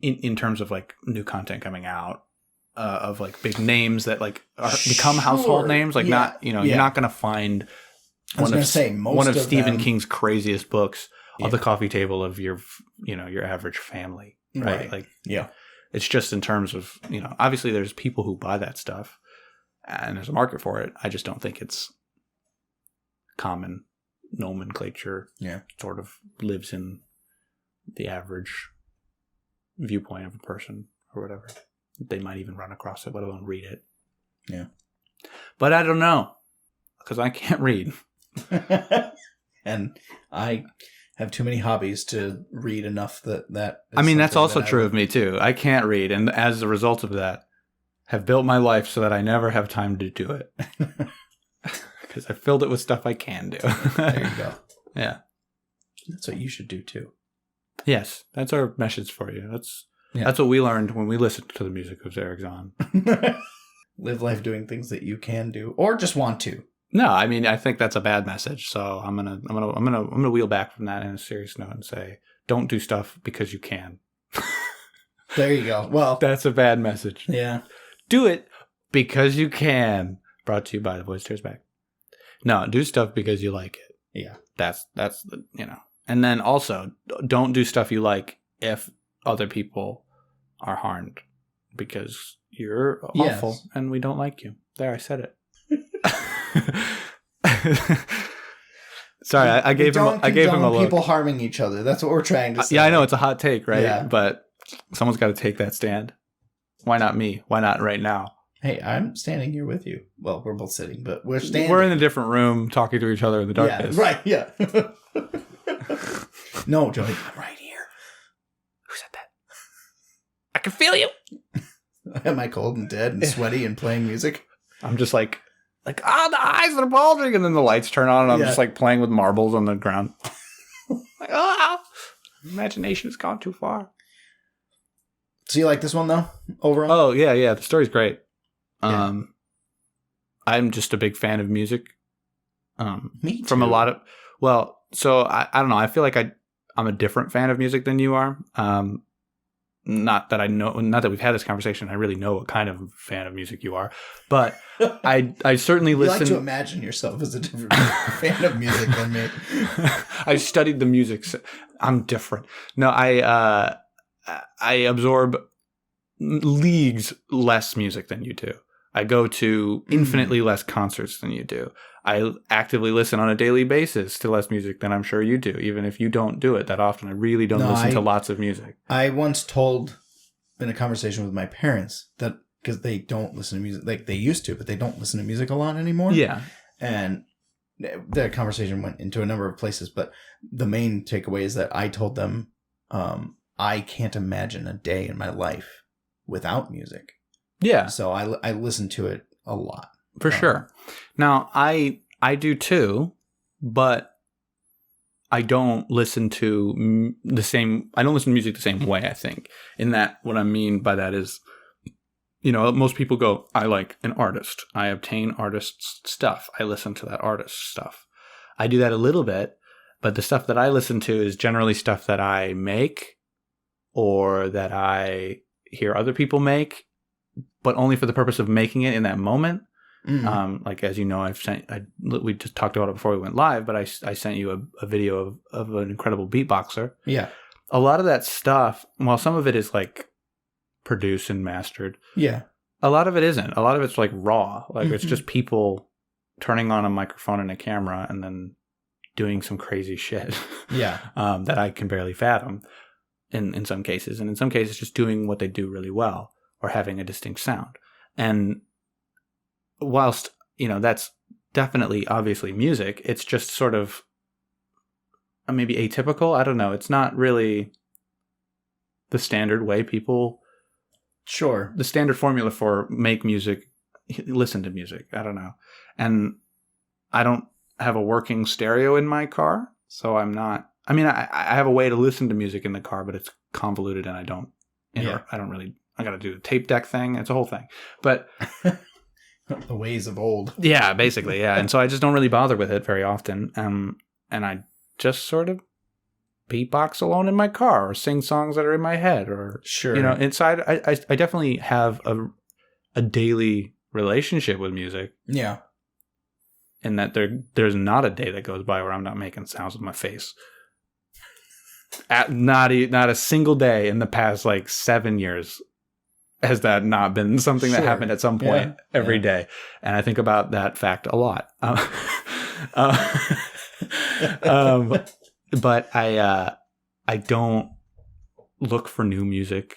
In terms of like new content coming out, of like big names that like become household names, like not you're not going to find one of Stephen King's craziest books on the coffee table of your average family, right? Like, it's just in terms of, obviously there's people who buy that stuff and there's a market for it. I just don't think it's common nomenclature. Sort of lives in the average viewpoint of a person or whatever. They might even run across it, let alone read it. But I don't know, because I can't read. And I have too many hobbies to read enough that I mean, that's also true of me too. I can't read, and as a result of that, have built my life so that I never have time to do it. Because I filled it with stuff I can do. There you go. Yeah. That's what you should do too. Yes, that's our message for you. That's what we learned when we listened to the music of Erich Zann. Live life doing things that you can do or just want to. No, I mean, I think that's a bad message. So I'm gonna wheel back from that in a serious note and say, don't do stuff because you can. There you go. Well, that's a bad message. Yeah. Do it because you can. Brought to you by The Voice Tears Back. No, do stuff because you like it. Yeah. That's the, and then also don't do stuff you like if other people are harmed, because you're awful and we don't like you. There, I said it. Sorry, I gave him a look. People harming each other. That's what we're trying to say. Yeah, I know it's a hot take, right? Yeah. But someone's got to take that stand. Why not me? Why not right now? Hey, I'm standing here with you. Well, we're both sitting, but we're standing. We're in a different room talking to each other in the darkness. Yeah, right, yeah. No, Joey, I'm right here. Who said that? I can feel you. Am I cold and dead and sweaty and playing music? I'm just like, the eyes are bulging, and then the lights turn on, and I'm just like playing with marbles on the ground. Like, imagination has gone too far. So you like this one though, overall? Oh yeah, the story's great. Yeah. I'm just a big fan of music. Me too. From a lot of, so I don't know. I feel like I'm a different fan of music than you are. Not that we've had this conversation. I really know what kind of fan of music you are, but I certainly listen. You like to imagine yourself as a different fan of music than me. I studied the music. I'm different. No, I absorb leagues less music than you do. I go to infinitely less concerts than you do. I actively listen on a daily basis to less music than I'm sure you do, even if you don't do it that often. I really don't listen to lots of music. I once told in a conversation with my parents that because they don't listen to music, like they used to, but they don't listen to music a lot anymore. Yeah. And the conversation went into a number of places, but the main takeaway is that I told them I can't imagine a day in my life without music. Yeah. So I listen to it a lot. For sure. Now, I do too, but I don't listen to I don't listen to music the same way, I think. In that, what I mean by that is, most people go, I like an artist. I obtain artist's stuff. I listen to that artist's stuff. I do that a little bit, but the stuff that I listen to is generally stuff that I make or that I hear other people make, but only for the purpose of making it in that moment. Mm-hmm. Like, as you know, we just talked about it before we went live, but I sent you a video of an incredible beatboxer. Yeah. A lot of that stuff, while some of it is like produced and mastered. Yeah. A lot of it isn't. A lot of it's like raw. Like it's just people turning on a microphone and a camera and then doing some crazy shit. Yeah. That I can barely fathom in some cases. And in some cases just doing what they do really well or having a distinct sound. And whilst, that's definitely obviously music, it's just sort of maybe atypical. I don't know. It's not really the standard way people Sure. The standard formula for make music, listen to music. I don't know. And I don't have a working stereo in my car, so I'm not. I mean, I have a way to listen to music in the car, but it's convoluted, and I don't really. I got to do the tape deck thing. It's a whole thing, but the ways of old. Yeah, basically, yeah. And so I just don't really bother with it very often. And I just sort of beatbox alone in my car, or sing songs that are in my head, or sure, inside. I definitely have a daily relationship with music. Yeah. And that there's not a day that goes by where I'm not making sounds with my face. Not a single day in the past 7 years has that not been something that happened at some point every day. And I think about that fact a lot. But I don't look for new music.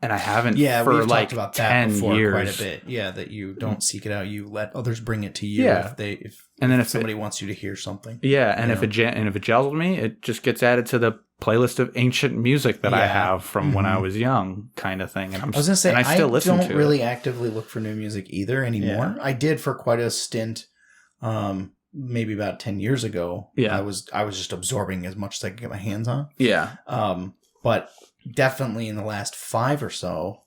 And I haven't for we've talked about 10 that before years. Quite a bit. Yeah, that you don't seek it out. You let others bring it to you if somebody wants you to hear something. Yeah, and if it gels with me, it just gets added to the playlist of ancient music that I have from when I was young, kind of thing. And I was gonna say, I don't really actively look for new music either anymore. Yeah. I did for quite a stint, maybe about 10 years ago. Yeah, I was just absorbing as much as I could get my hands on. Yeah, but definitely in the last 5 or so,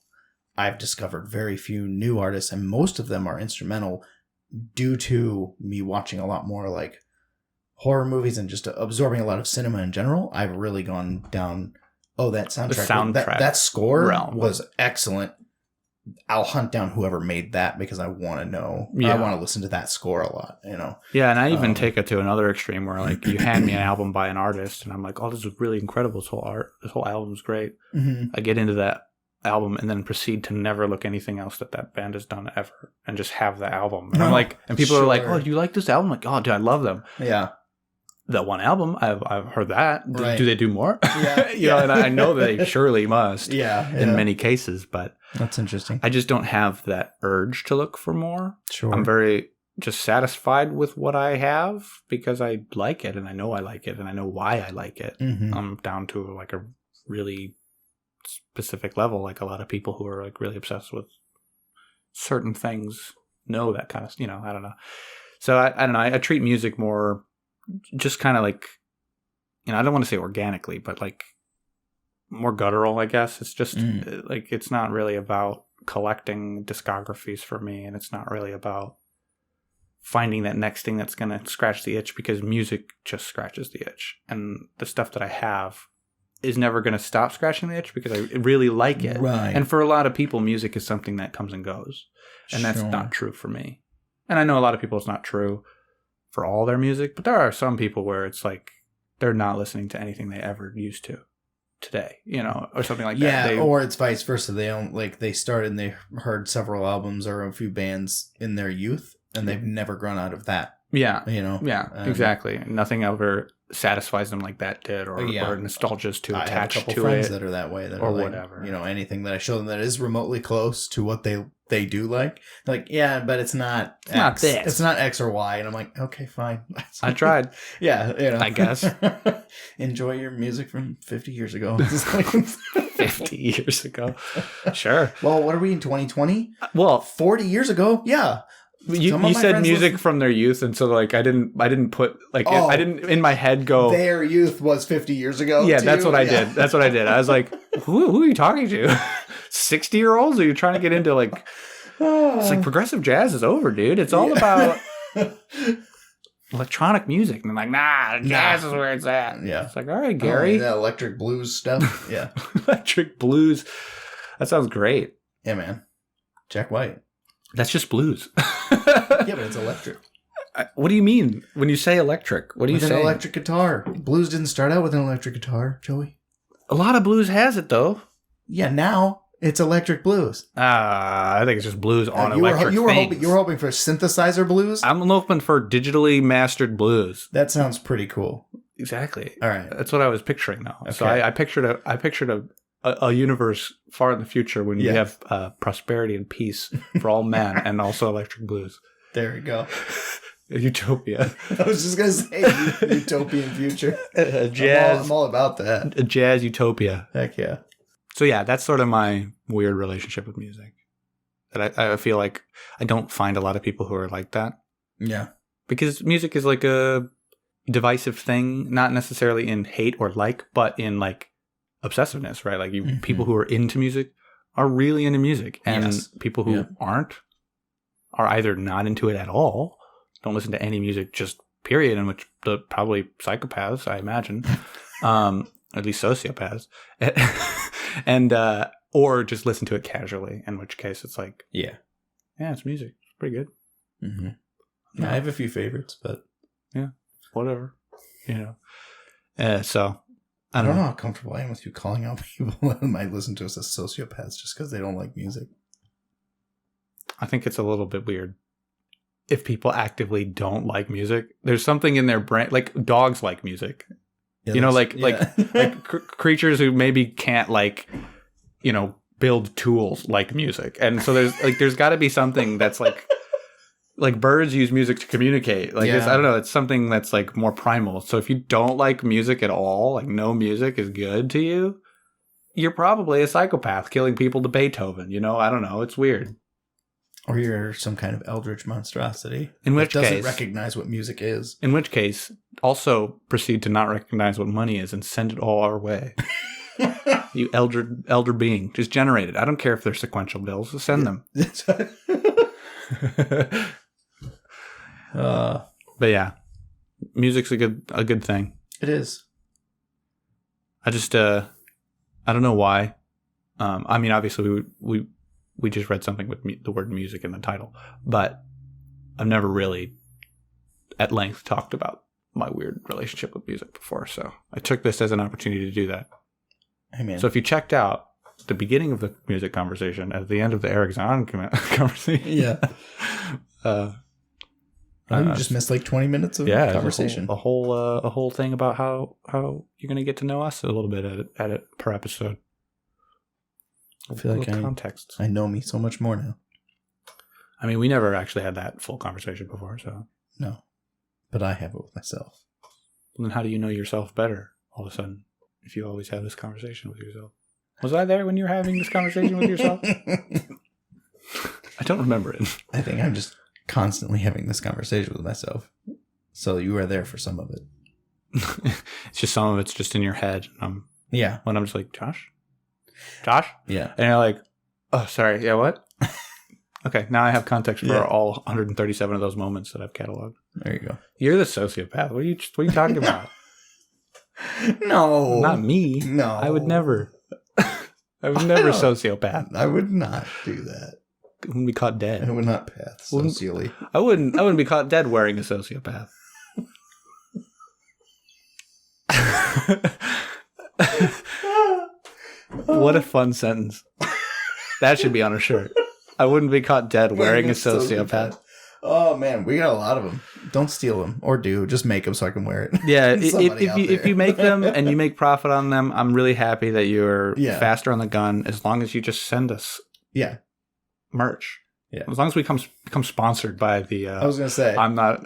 I've discovered very few new artists, and most of them are instrumental due to me watching a lot more horror movies and just absorbing a lot of cinema in general. I've really gone down, that soundtrack. That score was excellent. I'll hunt down whoever made that because I want to know. I want to listen to that score a lot, Yeah, and I even take it to another extreme where you hand me an album by an artist and I'm like, oh, this is really incredible. This whole album is great. Mm-hmm. I get into that album and then proceed to never look anything else that band has done ever and just have the album. And I'm like, and people are like, oh, do you like this album? I'm like, oh, dude, I love them. Yeah. That one album, I've heard that. Right. Do they do more? Yeah. And I know they surely must. Yeah. In many cases, but that's interesting. I just don't have that urge to look for more. Sure. I'm very just satisfied with what I have because I like it and I know I like it and I know why I like it. Mm-hmm. I'm down to a really specific level. A lot of people who are really obsessed with certain things know that kind of, I don't know. So I don't know. I treat music more just kind of I don't want to say organically, but more guttural, I guess. It's just it's not really about collecting discographies for me, and it's not really about finding that next thing that's going to scratch the itch, because music just scratches the itch, and the stuff that I have is never going to stop scratching the itch because I really like it. Right. And for a lot of people, music is something that comes and goes, and that's not true for me. And I know a lot of people it's not true for all their music, but there are some people where it's they're not listening to anything they ever used to today, or something like that. Yeah, or it's vice versa. They don't they started and they heard several albums or a few bands in their youth, and they've never grown out of that. Yeah, yeah, exactly. Nothing ever satisfies them like that did, or nostalgia's too attached to it. I have a couple friends that are that way, that or are whatever. Anything that I show them that is remotely close to what they do like, yeah, but it's not X. Not this. It's not X or Y, and I'm like, okay, fine. I tried. Yeah, I guess. Enjoy your music from 50 years ago. 50 years ago, sure. Well, what are we in 2020? Well, 40 years ago, yeah. You said music from their youth, and so I didn't put I didn't in my head go their youth was 50 years ago. Yeah, that's what I did. That's what I did. I was like, who are you talking to? 60-year-olds? Are you trying to get into it's progressive jazz is over, dude. It's all about electronic music. And I'm like, nah, jazz is where it's at. Yeah. It's all right, Gary. That electric blues stuff. Yeah. Electric blues. That sounds great. Yeah, man. Jack White. That's just blues. Yeah, but it's electric. What do you mean when you say electric? What do you say? An electric guitar. Blues didn't start out with an electric guitar, Joey. A lot of blues has it, though. Yeah, now it's electric blues. I think it's just blues on electric things. You were hoping for synthesizer blues? I'm hoping for digitally mastered blues. That sounds pretty cool. Exactly. All right. That's what I was picturing, though. Okay. So I pictured a universe far in the future when you have prosperity and peace for all men, and also electric blues. There we go. Utopia. I was just gonna say utopian future. Jazz. I'm all about that. A jazz utopia. Heck yeah. So yeah, that's sort of my weird relationship with music. That I feel like I don't find a lot of people who are like that. Yeah. Because music is like a divisive thing, not necessarily in hate or like, but in like obsessiveness, right? Like people who are into music are really into music, and people who aren't are either not into it at all, don't listen to any music, just period, in which the probably psychopaths, I imagine, at least sociopaths, and or just listen to it casually, in which case it's like, yeah, it's music, it's pretty good. Yeah, I have a few favorites, but yeah, whatever, so I don't know how comfortable I am with you calling out people that might listen to us as sociopaths just because they don't like music. I think it's a little bit weird if people actively don't like music. There's something in their brain, like dogs like music, like creatures who maybe can't build tools like music, and so there's got to be something that's like birds use music to communicate. I don't know. It's something that's like more primal. So if you don't like music at all, like no music is good to you, you're probably a psychopath killing people to Beethoven. I don't know. It's weird. Or you're some kind of eldritch monstrosity. In which case, doesn't recognize what music is. In which case, also proceed to not recognize what money is and send it all our way. You elder being, just generate it. I don't care if they're sequential bills. Just send them. But yeah, music's a good thing. It is. I just I don't know why. I mean, obviously we just read something with the word music in the title, but I've never really at length talked about my weird relationship with music before. So I took this as an opportunity to do that. Amen. So if you checked out the beginning of the music conversation at the end of the Erich Zann conversation, you just missed like 20 minutes of conversation. A whole thing about how you're going to get to know us a little bit at it per episode. I feel like context. I know me so much more now. I mean, we never actually had that full conversation before, so. No. But I have it with myself. Well, then how do you know yourself better all of a sudden if you always have this conversation with yourself? Was I there when you were having this conversation with yourself? I don't remember it. I think I'm just constantly having this conversation with myself. So you were there for some of it. It's just some of it's just in your head. Yeah. When I'm just like, Josh? Yeah. And you're like, oh, sorry. Yeah, what? Okay, now I have context for all 137 of those moments that I've cataloged. There you go. You're the sociopath. What are you talking about? No. Not me. No. I would never. I would never sociopath. I would not do that. I wouldn't be caught dead. I would not path socially. I wouldn't be caught dead wearing a sociopath. What a fun sentence. That should be on a shirt. I wouldn't be caught dead wearing a sociopath. Oh man, we got a lot of them. Don't steal them, or do. Just make them so I can wear it. Yeah, if you make them and you make profit on them, I'm really happy that you're faster on the gun. As long as you just send us merch. Yeah. As long as we become sponsored by the. I was gonna say I'm not.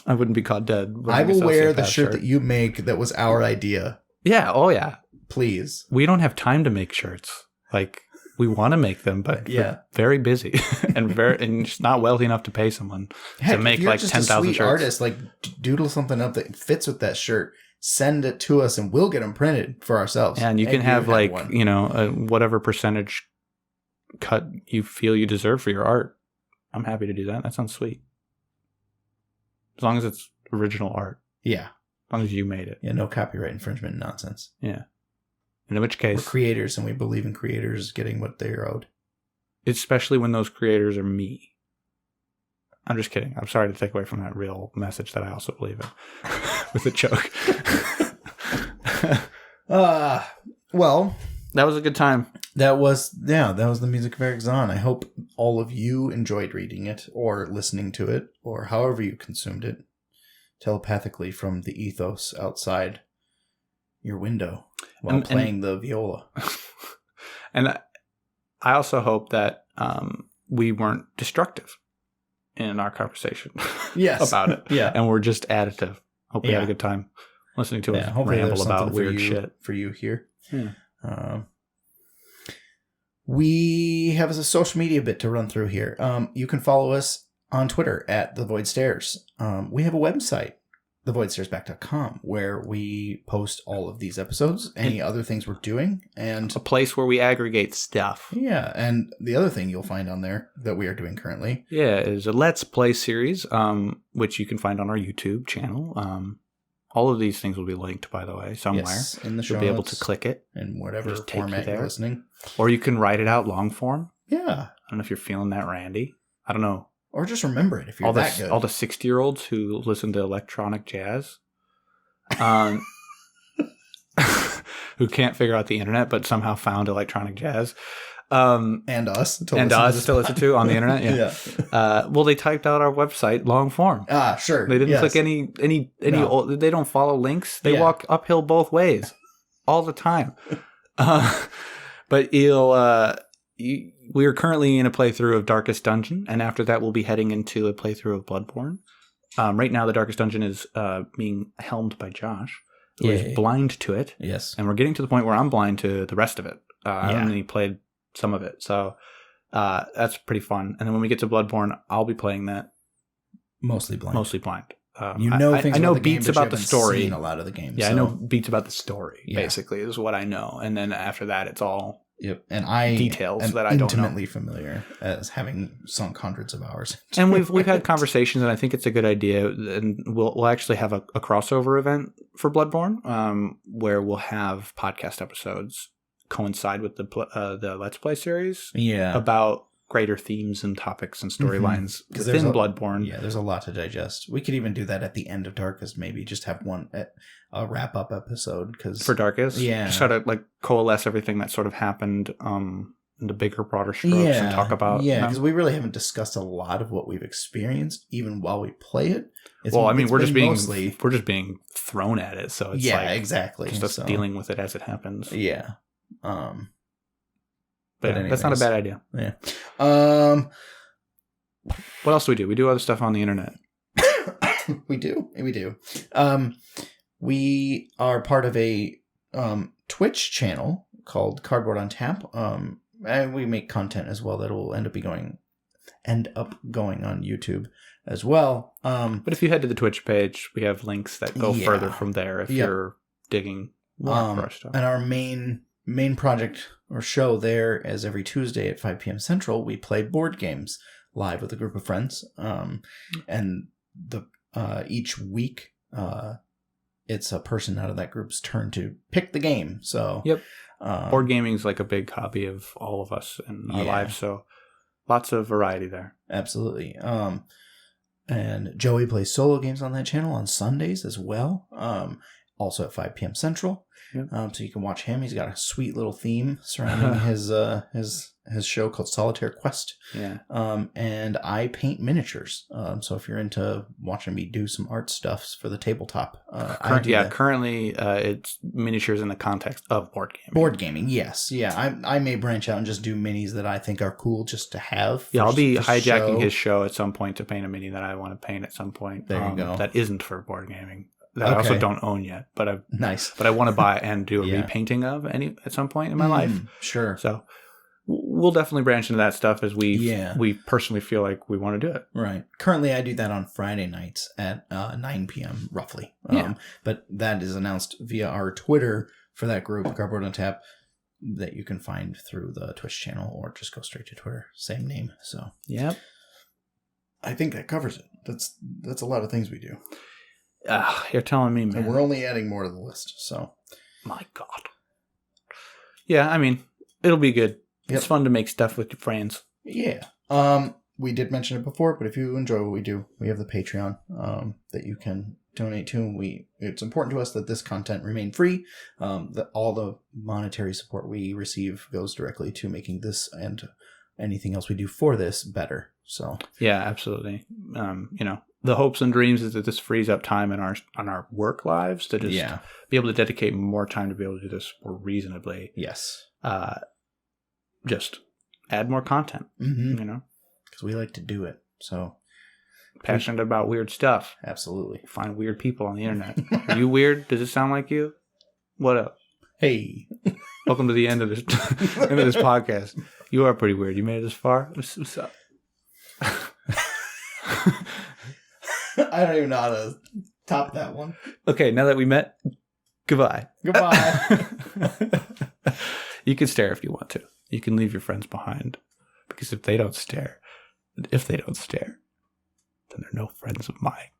I wouldn't be caught dead. I will wear the shirt that you make. That was our idea. Yeah. Oh yeah. Please. We don't have time to make shirts. Like we want to make them, but we're very busy and just not wealthy enough to pay someone to make like 10,000 shirts. Artist, like doodle something up that fits with that shirt. Send it to us, and we'll get them printed for ourselves. And you can have like whatever percentage cut you feel you deserve for your art. I'm happy to do that. That sounds sweet. As long as it's original art. Yeah. As long as you made it. Yeah, no copyright infringement nonsense. Yeah. In which case... We're creators, and we believe in creators getting what they're owed. Especially when those creators are me. I'm just kidding. I'm sorry to take away from that real message that I also believe in. With a joke. Well... That was a good time. That was the music of Erich Zann. I hope all of you enjoyed reading it, or listening to it, or however you consumed it, telepathically from the ethos outside your window while playing the viola. And I also hope that we weren't destructive in our conversation about it. Yeah. And we're just additive. Hope we had a good time listening to us ramble about weird shit. For you here. Yeah. We have a social media bit to run through here. You can follow us on Twitter at The Void Stairs. We have a website, thevoidstairsback.com, where we post all of these episodes, any other things we're doing, and a place where we aggregate stuff. Yeah, and the other thing you'll find on there that we are doing currently, is a Let's Play series, which you can find on our YouTube channel. All of these things will be linked, by the way, somewhere. Yes, in the show You'll be able notes, to click it. in whatever Just take format you you're listening. Or you can write it out long form. Yeah. I don't know if you're feeling that, Randy. I don't know. Or just remember it if you're that good. All the 60-year-olds who listen to electronic jazz, who can't figure out the internet but somehow found electronic jazz. And us to listen to on the internet. Yeah. Well, they typed out our website long form. Sure. They didn't click any No. old, they don't follow links. They walk uphill both ways all the time. But we are currently in a playthrough of Darkest Dungeon, and after that we'll be heading into a playthrough of Bloodborne. Right now the Darkest Dungeon is being helmed by Josh, who is blind to it. Yes. And we're getting to the point where I'm blind to the rest of it. I only played some of it, so that's pretty fun. And then when we get to Bloodborne, I'll be playing that mostly blind. I know beats about the story. Seen a lot of the games. Yeah, so. I know beats about the story. Basically, is what I know. And then after that, it's all and I details that I don't know. Intimately familiar as having sunk hundreds of hours. And we've had conversations, and I think it's a good idea. And we'll actually have a crossover event for Bloodborne, where we'll have podcast episodes coincide with the Let's Play series. Yeah, about greater themes and topics and storylines within Bloodborne. Yeah, there's a lot to digest. We could even do that at the end of Darkest, maybe just have a wrap up episode for Darkest. Yeah, just try to like coalesce everything that sort of happened into bigger, broader strokes and talk about. Yeah, because we really haven't discussed a lot of what we've experienced, even while we play it. We're just being thrown at it, so it's exactly. Just us dealing with it as it happens. Yeah. But that's not a bad idea. Yeah. What else do we do? We do other stuff on the internet. We do. We are part of a Twitch channel called Cardboard on Tap. And we make content as well that will end up going on YouTube as well. But if you head to the Twitch page, we have links that go further from there if you're digging more for our stuff. And our main project or show there is every Tuesday at 5 p.m. Central. We play board games live with a group of friends. And each week, it's a person out of that group's turn to pick the game. So board gaming is like a big hobby of all of us in our lives. So lots of variety there. Absolutely. And Joey plays solo games on that channel on Sundays as well. Also at 5 p.m. Central. Yep. So you can watch him. He's got a sweet little theme surrounding his show called Solitaire Quest. Yeah. And I paint miniatures. So if you're into watching me do some art stuff for the tabletop, currently it's miniatures in the context of board gaming. Board gaming, yes, yeah. I may branch out and just do minis that I think are cool just to have. Yeah, I'll be hijacking his show at some point to paint a mini that I want to paint at some point. There you go. That isn't for board gaming. That I also don't own yet, but I want to buy and do a repainting of at some point in my life. Sure. So we'll definitely branch into that stuff as we personally feel like we want to do it. Right. Currently, I do that on Friday nights at 9 p.m. roughly. But that is announced via our Twitter for that group, Cardboard on Tap, that you can find through the Twitch channel or just go straight to Twitter. Same name. So I think that covers it. That's a lot of things we do. You're telling me, man. And we're only adding more to the list, so. My God. Yeah, I mean, it'll be good. Yep. It's fun to make stuff with your friends. Yeah. We did mention it before, but if you enjoy what we do, we have the Patreon that you can donate to. It's important to us that this content remain free. That all the monetary support we receive goes directly to making this and anything else we do for this better. So. Yeah, absolutely. The hopes and dreams is that this frees up time in our work lives to just be able to dedicate more time to be able to do this more reasonably. Yes. Just add more content, because we like to do it. So passionate about weird stuff. Absolutely. Find weird people on the internet. Are you weird? Does it sound like you? What up? Hey. Welcome to the end of this podcast. You are pretty weird. You made it this far. What's up? I don't even know how to top that one. Okay, now that we met, goodbye. Goodbye. You can stare if you want to. You can leave your friends behind. Because if they don't stare, then they're no friends of mine.